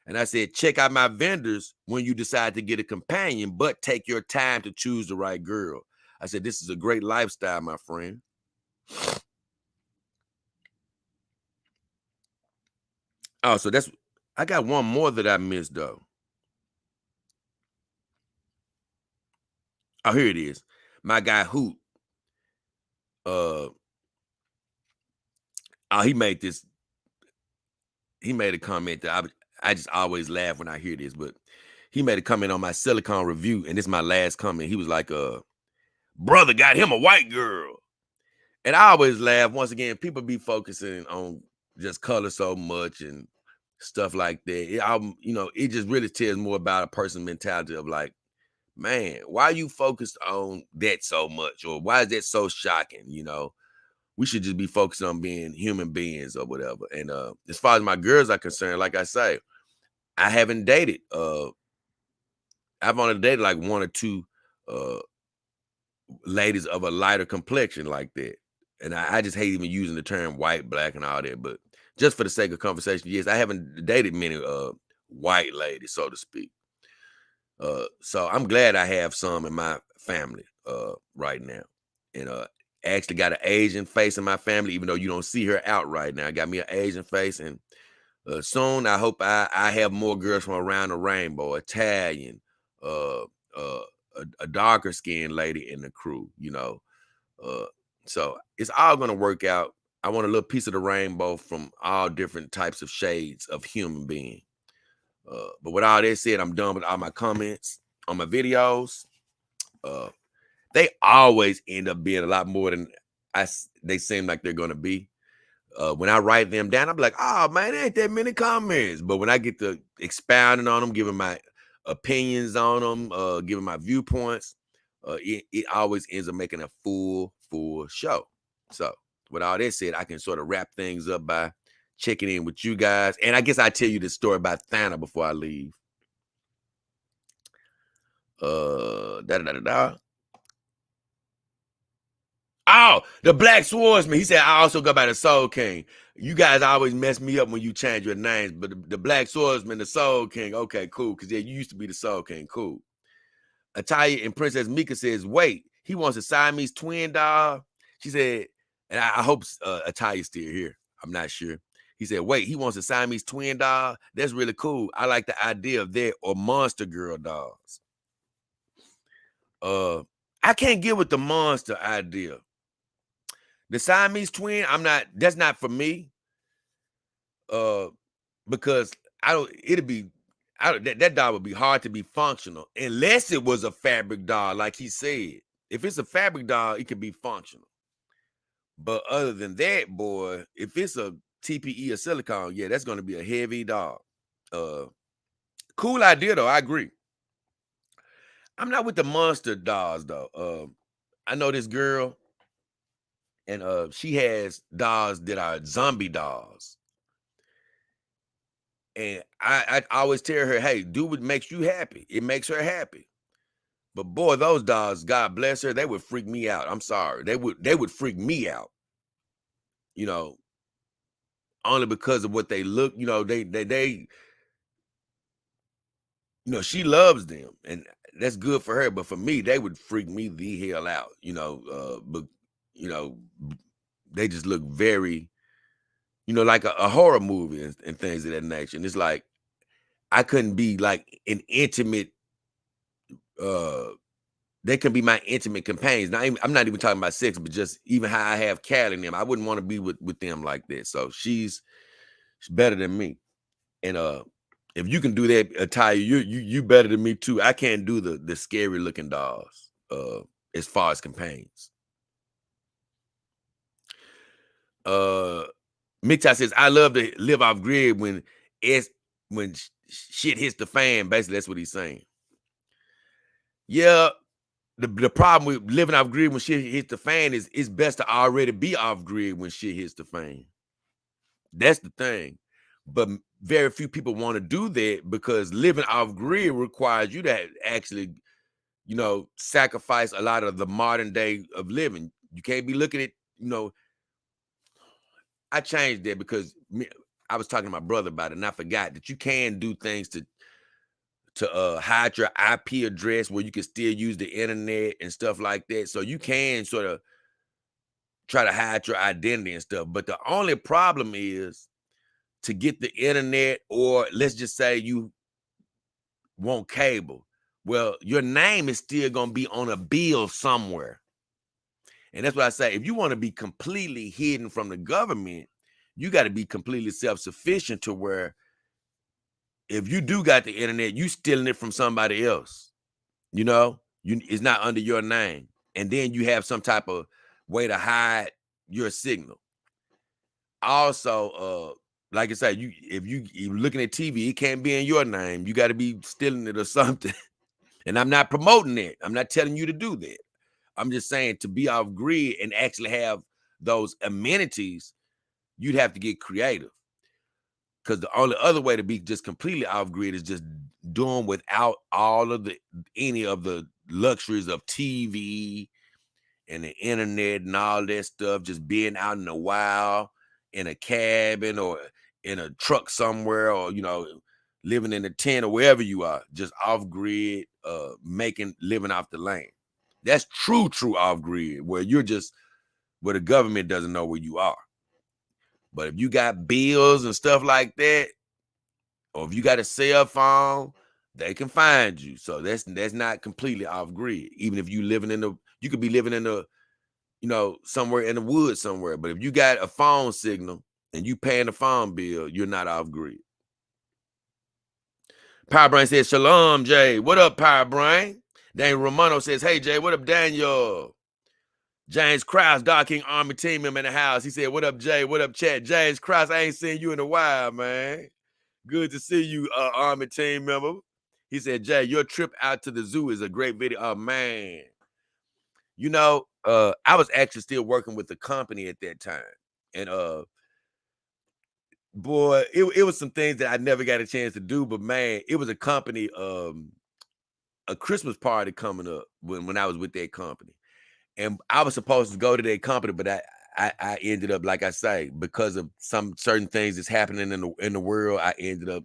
And I said, check out my vendors when you decide to get a companion, but take your time to choose the right girl. I said, this is a great lifestyle, my friend. Oh, so I got one more that I missed though. Oh, here it is. My guy Hoot. He made a comment that I just always laugh when I hear this, but he made a comment on my silicone review, and this is my last comment. He was like, brother got him a white girl. And I always laugh. Once again, people be focusing on just color so much and stuff like that. It just really tells more about a person's mentality of like, man, why are you focused on that so much? Or why is that so shocking? We should just be focused on being human beings or whatever. And as far as my girls are concerned, like I say, I haven't dated. I've only dated like 1 or 2 ladies of a lighter complexion like that. And I just hate even using the term white, black, and all that. But just for the sake of conversation, yes, I haven't dated many white ladies, so to speak. So I'm glad I have some in my family right now. And I actually got an Asian face in my family, even though you don't see her out right now. I got me an Asian face. And soon I hope I have more girls from around the rainbow, Italian, a darker skinned lady in the crew, so it's all going to work out. I want a little piece of the rainbow from all different types of shades of human being. But with all that said, I'm done with all my comments on my videos. They always end up being a lot more than they seem like they're going to be. When I write them down, I'm like, oh man, there ain't that many comments. But when I get to expounding on them, giving my opinions on them, giving my viewpoints, it always ends up making a full show. So with all that said, I can sort of wrap things up by checking in with you guys. And I guess I tell you the story about Thana before I leave. Oh, the Black Swordsman. He said, I also go by the Soul King. You guys always mess me up when you change your names, but the Black Swordsman, the Soul King. Okay, cool. Because yeah, you used to be the Soul King. Cool. Ataya and Princess Mika says, wait, he wants a Siamese twin doll. She said, and I hope Ataya's still here. I'm not sure. He said, wait, he wants a Siamese twin doll. That's really cool. I like the idea of that or Monster Girl dolls. I can't get with the monster idea. The Siamese twin, that's not for me. Because that doll would be hard to be functional unless it was a fabric doll, like he said. If it's a fabric doll, it can be functional. But other than that, boy, if it's a TPE or silicone, yeah, that's going to be a heavy doll. Cool idea, though. I agree. I'm not with the monster dolls, though. I know this girl, and she has dolls that are zombie dolls. And I always tell her, hey, do what makes you happy. It makes her happy. But boy, those dolls, God bless her, they would freak me out. I'm sorry. They would freak me out. You know, only because of what they look, you know, they you know, she loves them and that's good for her. But for me, they would freak me the hell out, but you know, they just look very, like a horror movie and things of that nature. And it's like, I couldn't be like an intimate, they can be my intimate companions. Now, I'm not even talking about sex, but just even how I have Callie and them. I wouldn't want to be with them like that. So she's better than me. And if you can do that, Ataya, you better than me too. I can't do the scary looking dolls as far as companions. Mikta says, I love to live off grid when shit hits the fan. Basically, that's what he's saying. Yeah, the problem with living off grid when shit hits the fan is it's best to already be off grid when shit hits the fan. That's the thing. But very few people want to do that because living off grid requires you to actually, sacrifice a lot of the modern day of living. You can't be looking at, I changed that because I was talking to my brother about it and I forgot that you can do things to hide your IP address where you can still use the internet and stuff like that. So you can sort of try to hide your identity and stuff. But the only problem is to get the internet, or let's just say you want cable. Well, your name is still going to be on a bill somewhere. And that's what I say. If you want to be completely hidden from the government, you got to be completely self-sufficient to where if you do got the internet, you stealing it from somebody else. It's not under your name. And then you have some type of way to hide your signal. Also, like I said, if you're looking at TV, it can't be in your name. You got to be stealing it or something. And I'm not promoting it. I'm not telling you to do that. I'm just saying to be off grid and actually have those amenities, you'd have to get creative. Because the only other way to be just completely off grid is just doing without any of the luxuries of TV and the internet and all that stuff. Just being out in the wild in a cabin or in a truck somewhere, or living in a tent or wherever you are, just off grid, living off the land. That's true off grid, where where the government doesn't know where you are. But if you got bills and stuff like that, or if you got a cell phone, they can find you. So that's not completely off grid. Even if you could be living in somewhere in the woods somewhere. But if you got a phone signal and you paying the phone bill, you're not off grid. Power Brain says, Shalom, Jay. What up, Power Brain? Daniel Romano says, hey, Jay, what up, Daniel? James Krause, Dark King Army team member in the house. He said, what up, Jay? What up, chat? James Krause, I ain't seen you in a while, man. Good to see you, Army team member. He said, Jay, your trip out to the zoo is a great video. Oh man. You know, I was actually still working with the company at that time. And boy, it was some things that I never got a chance to do, but man, it was a company, a Christmas party coming up when I was with that company. And I was supposed to go to that company, but I ended up, like I say, because of some certain things that's happening in the world, I ended up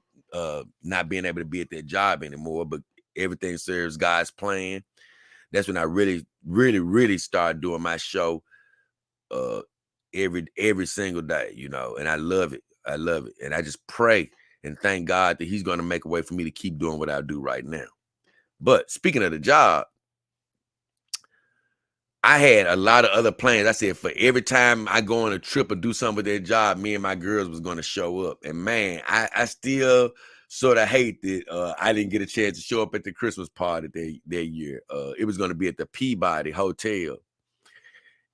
not being able to be at that job anymore. But everything serves God's plan. That's when I really, really, really started doing my show every single day, you know, and I love it. I love it. And I just pray and thank God that he's going to make a way for me to keep doing what I do right now. But speaking of the job, I had a lot of other plans. I said for every time I go on a trip or do something with that job, me and my girls was going to show up. And man, I still sort of hate that I didn't get a chance to show up at the Christmas party that year. It was going to be at the Peabody Hotel.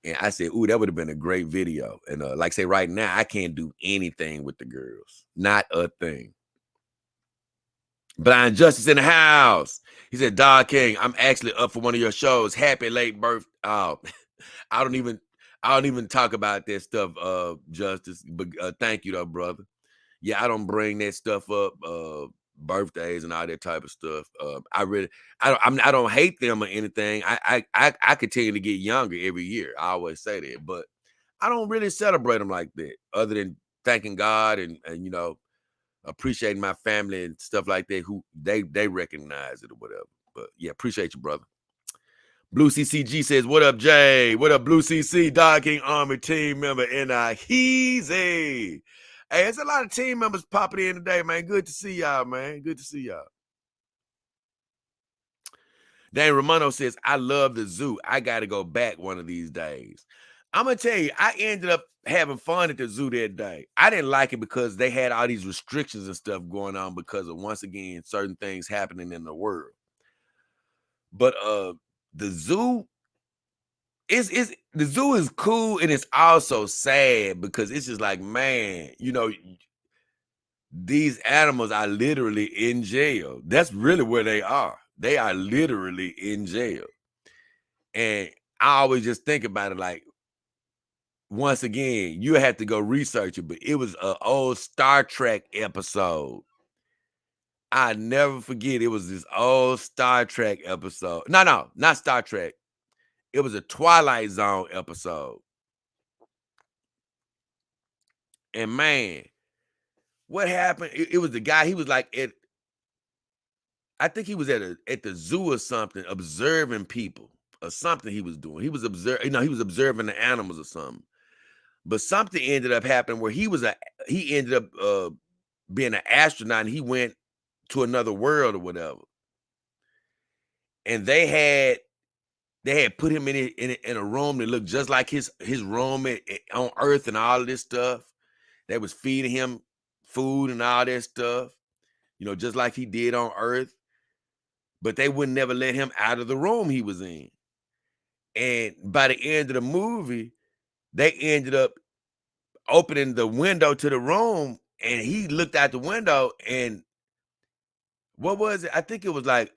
And I said, ooh, that would have been a great video. And like I say, right now, I can't do anything with the girls. Not a thing. Blind Justice in the house. He said, Dog King, I'm actually up for one of your shows. Happy late birthday. Oh, I don't even talk about that stuff, Justice. But thank you though, brother. Yeah, I don't bring that stuff up, birthdays and all that type of stuff. I don't hate them or anything. I continue to get younger every year. I always say that, but I don't really celebrate them like that, other than thanking God and you know, appreciating my family and stuff like that, who they recognize it or whatever. But yeah, appreciate you, brother. Blue CCG says, what up, Jay? What up, Blue CC, Dog King Army team member in Heezy. Hey, there's a lot of team members popping in today, man. Good to see y'all, man. Good to see y'all. Dan Romano says, I love the zoo. I got to go back one of these days. I'm going to tell you, I ended up having fun at the zoo that day. I didn't like it because they had all these restrictions and stuff going on because of, once again, certain things happening in the world. But the zoo the zoo is cool, and it's also sad because it's just like, man, you know, these animals are literally in jail. That's really where they are. They are literally in jail. And I always just think about it like, once again, you have to go research it, but it was an old Star Trek episode. I never forget, it was this old Star Trek episode. No, not Star Trek. It was a Twilight Zone episode. And man, what happened? It was the guy, he was like I think he was at the zoo or something, observing people or something he was doing. He was he was observing the animals or something. But something ended up happening where he ended up being an astronaut, and he went to another world or whatever. And they had put him in a room that looked just like his room on Earth and all of this stuff. They was feeding him food and all that stuff, you know, just like he did on Earth. But they would never let him out of the room he was in. And by the end of the movie, they ended up opening the window to the room, and he looked out the window, and what was it? I think it was like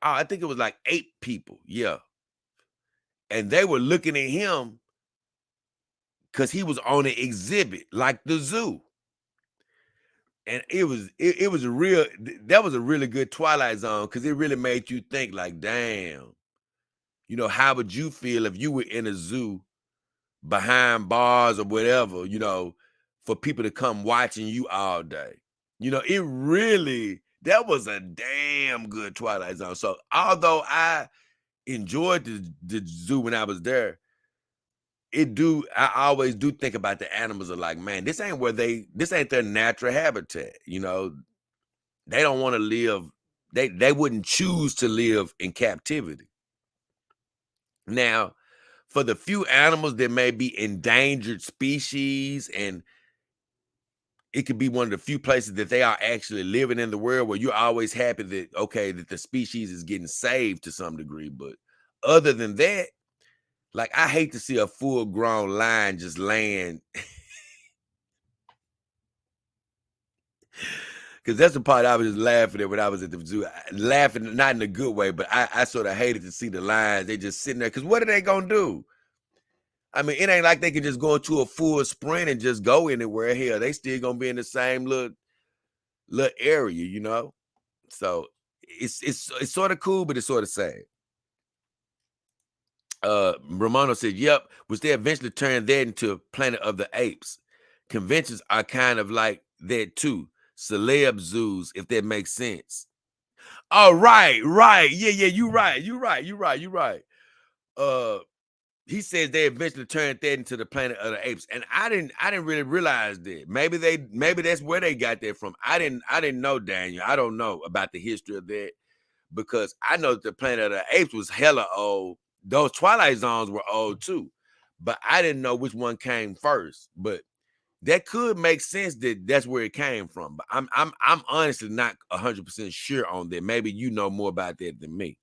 8 people. Yeah. And they were looking at him because he was on an exhibit like the zoo. And it was a really good Twilight Zone, because it really made you think like, damn, you know, how would you feel if you were in a zoo behind bars or whatever, you know, for people to come watching you all day? You know, that was a damn good Twilight Zone. So although I enjoyed the zoo when I was there, I always do think about the animals are like, man, this ain't their natural habitat. You know, they don't want to live, they wouldn't choose to live in captivity. Now, for the few animals that may be endangered species, and it could be one of the few places that they are actually living in the world where you're always happy that, okay, that the species is getting saved to some degree. But other than that, like, I hate to see a full-grown lion just laying. Because that's the part I was just laughing at when I was at the zoo. Laughing, not in a good way, but I sort of hated to see the lions. They just sitting there. Because what are they going to do? I mean, it ain't like they can just go into a full sprint and just go anywhere. Hell, they still going to be in the same little area, you know? So it's sort of cool, but it's sort of sad. Romano said, yep, which they eventually turned that into Planet of the Apes. Conventions are kind of like that too. Celeb zoos, if that makes sense. Oh, right. Yeah, you're right. He says they eventually turned that into the Planet of the Apes. And I didn't really realize that. Maybe that's where they got that from. I didn't know, Daniel. I don't know about the history of that, because I know that the Planet of the Apes was hella old. Those Twilight Zones were old too, but I didn't know which one came first. But that could make sense that that's where it came from. But I'm honestly not 100% sure on that. Maybe you know more about that than me.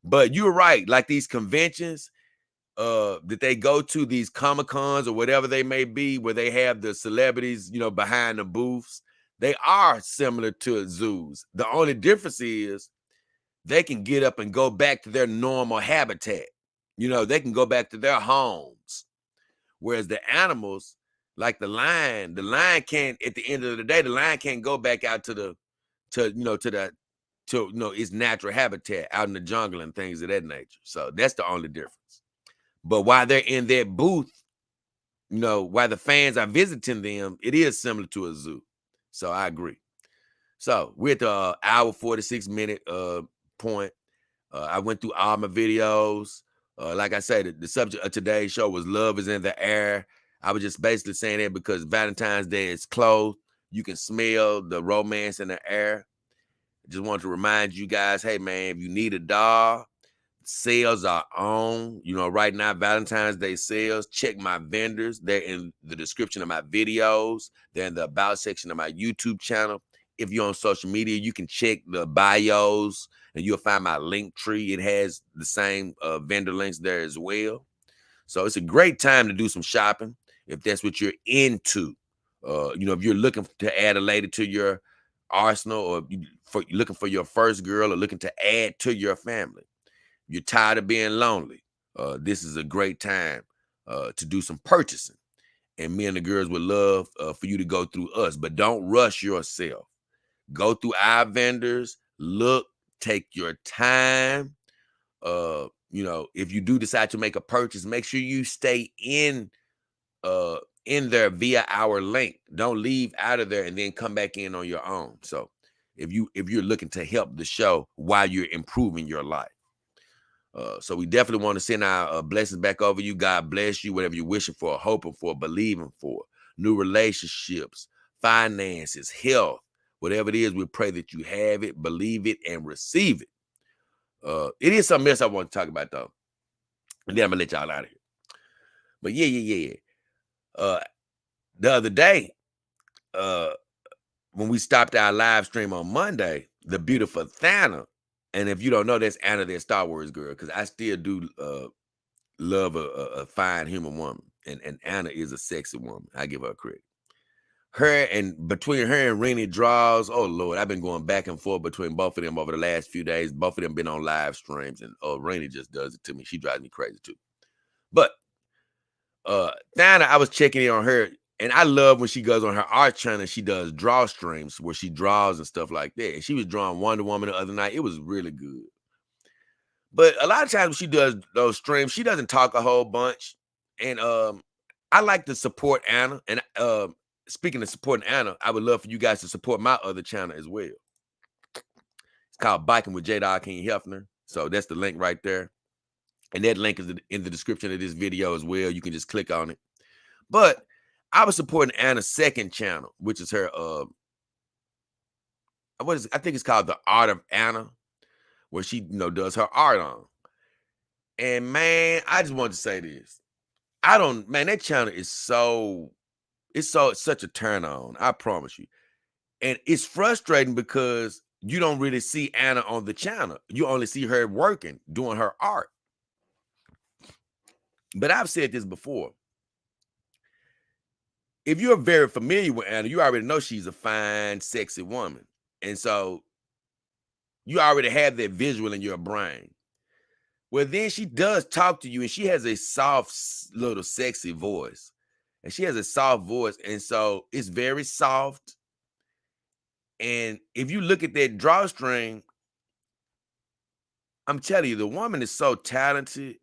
But you're right. Like these conventions that they go to, these Comic-Cons or whatever they may be, where they have the celebrities, you know, behind the booths, they are similar to zoos. The only difference is they can get up and go back to their normal habitat. You know, they can go back to their homes. Whereas the animals, like the lion can't, at the end of the day, the lion can't go back out to its natural habitat out in the jungle and things of that nature. So that's the only difference. But while they're in that booth, you know, while the fans are visiting them, it is similar to a zoo. So I agree. So we're at the hour 46-minute point. I went through all my videos. Like I said, the subject of today's show was love is in the air. I was just basically saying that because Valentine's Day is close. You can smell the romance in the air. I just wanted to remind you guys, hey, man, if you need a doll, sales are on. You know, right now, Valentine's Day sales. Check my vendors. They're in the description of my videos. They're in the about section of my YouTube channel. If you're on social media, you can check the bios and you'll find my link tree. It has the same vendor links there as well. So it's a great time to do some shopping if that's what you're into. You know, if you're looking to add a lady to your arsenal, or looking for your first girl, or looking to add to your family. You're tired of being lonely. This is a great time to do some purchasing. And me and the girls would love for you to go through us, but don't rush yourself. Go through our vendors, look, take your time. You know, if you do decide to make a purchase, make sure you stay in there via our link. Don't leave out of there and then come back in on your own. So if you're looking to help the show while you're improving your life. So we definitely want to send our blessings back over you. God bless you, whatever you're wishing for, hoping for, believing for, new relationships, finances, health, whatever it is, we pray that you have it, believe it, and receive it. It is something else I want to talk about, though. And then I'm going to let y'all out of here. But yeah. The other day, when we stopped our live stream on Monday, the beautiful Thana, and if you don't know, that's Anna, that Star Wars girl, because I still do love a fine human woman, and Anna is a sexy woman. I give her credit. Between her and Renee Draws, oh Lord, I've been going back and forth between both of them over the last few days. Both of them been on live streams, and Renee just does it to me. She drives me crazy too. But Thana, I was checking in on her, and I love when she goes on her art channel. She does draw streams where she draws and stuff like that. And she was drawing Wonder Woman the other night. It was really good. But a lot of times when she does those streams, she doesn't talk a whole bunch. And I like to support Anna. And speaking of supporting Anna, I would love for you guys to support my other channel as well. It's called Biking with J. King Hefner. So that's the link right there. And that link is in the description of this video as well. You can just click on it. But I was supporting Anna's second channel, which is her, I think it's called The Art of Anna, where she, does her art on. And man, I just wanted to say this. That channel is such a turn on. I promise you. And it's frustrating because you don't really see Anna on the channel. You only see her working, doing her art. But I've said this before. if you're very familiar with Anna, you already know she's a fine, sexy woman. And so you already have that visual in your brain. Well, then she does talk to you, and she has a soft, little sexy voice. And she has a soft voice. And so it's very soft. And if you look at that drawstring, I'm telling you, the woman is so talented.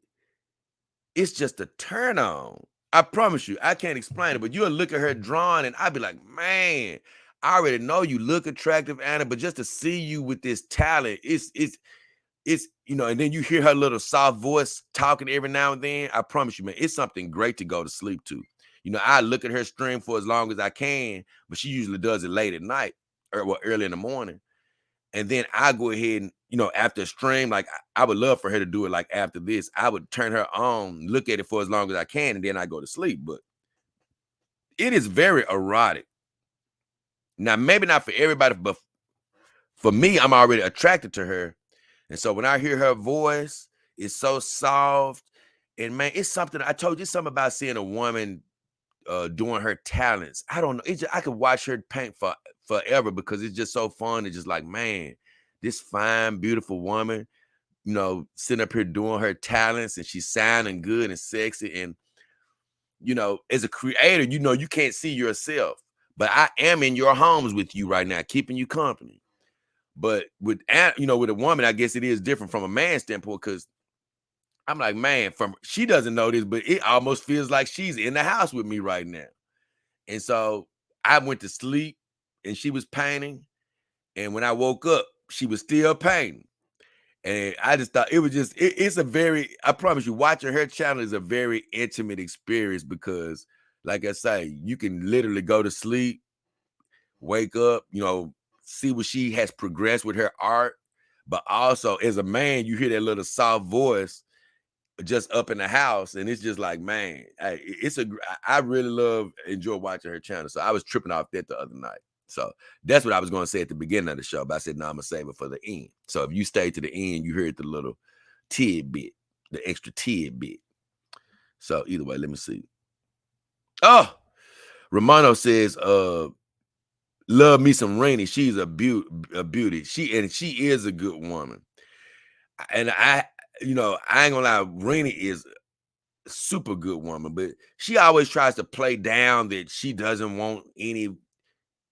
It's just a turn on. I promise you, I can't explain it, but you'll look at her drawing and I'll be like, man, I already know you look attractive, Anna, but just to see you with this talent, it's and then you hear her little soft voice talking every now and then. I promise you, man, it's something great to go to sleep to. I look at her stream for as long as I can, but she usually does it late at night or early in the morning. And then I go ahead and, after a stream, like I would love for her to do it like after this. I would turn her on, look at it for as long as I can, and then I go to sleep. But it is very erotic. Now, maybe not for everybody, but for me, I'm already attracted to her. And so when I hear her voice, it's so soft. And man, it's something I told you, something about seeing a woman doing her talents. I don't know. I could watch her paint forever because it's just so fun. It's just like, man, this fine, beautiful woman, sitting up here doing her talents, and she's sounding good and sexy. And, as a creator, you can't see yourself, but I am in your homes with you right now, keeping you company. But with a woman, I guess it is different from a man's standpoint, because I'm like, man, she doesn't know this, but it almost feels like she's in the house with me right now. And so I went to sleep and she was painting. And when I woke up, she was still painting. And I just thought it was it's a very, I promise you, watching her channel is a very intimate experience because, like I say, you can literally go to sleep, wake up, see what she has progressed with her art. But also, as a man, you hear that little soft voice just up in the house, and it's just like, man, I really enjoy watching her channel. So I was tripping off that the other night. So that's what I was going to say at the beginning of the show, but I said, no, I'm going to save it for the end. So if you stay to the end, you heard the little tidbit, the extra tidbit. So either way, let me see. Oh, Romano says, love me some Rainy. She's a beauty. She is a good woman. And I ain't gonna lie, Rainy is a super good woman, but she always tries to play down that she doesn't want any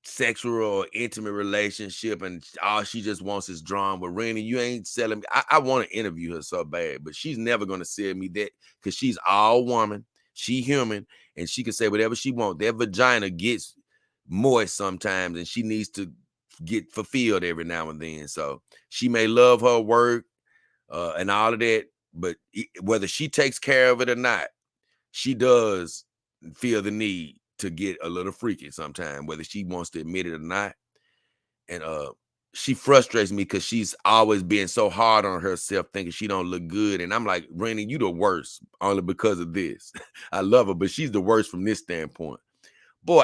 sexual or intimate relationship, and all she just wants is drama. But Rainy, you ain't selling me. I want to interview her so bad, but she's never gonna sell me that because she's all woman. She human, and she can say whatever she wants. That vagina gets moist sometimes, and she needs to get fulfilled every now and then. So she may love her work and all of that, but whether she takes care of it or not, she does feel the need to get a little freaky sometimes, whether she wants to admit it or not. And she frustrates me because she's always being so hard on herself, thinking she don't look good. And I'm like, Rainy, you the worst only because of this. I love her, but she's the worst from this standpoint. Boy,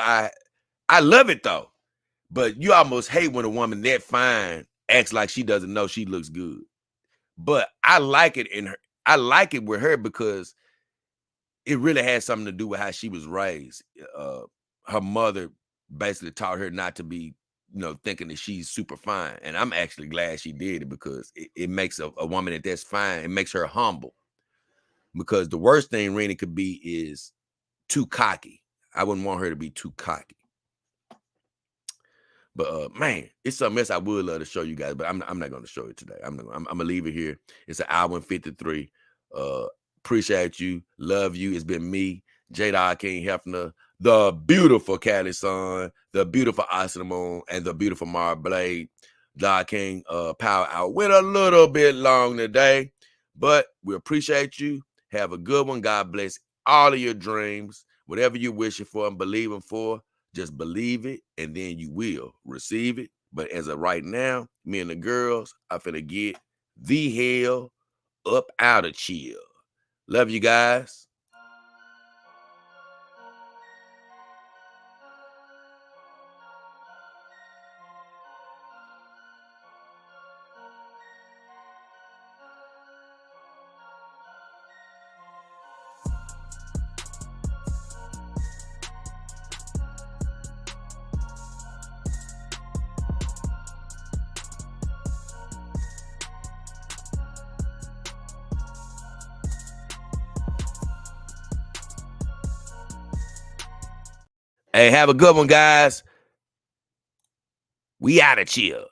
I love it though. But you almost hate when a woman that fine acts like she doesn't know she looks good. But I like it in her. I like it with her because it really has something to do with how she was raised. Her mother basically taught her not to be, thinking that she's super fine. And I'm actually glad she did it because it makes a woman that's fine. It makes her humble. Because the worst thing Rainy could be is too cocky. I wouldn't want her to be too cocky. But man, it's something else I would love to show you guys, but I'm not going to show it today. I'm gonna leave it here. It's an hour and 53. Appreciate you, love you. It's been me, J. King Hefner, the beautiful Cali Sun, the beautiful Austin Moon, and the beautiful Mar Blade. Dog King Power Out. Went a little bit long today, but we appreciate you. Have a good one. God bless all of your dreams, whatever you're wishing for and believing for. Just believe it, and then you will receive it. But as of right now, me and the girls are finna get the hell up out of chill. Love you guys. Hey, have a good one, guys. We out of chill.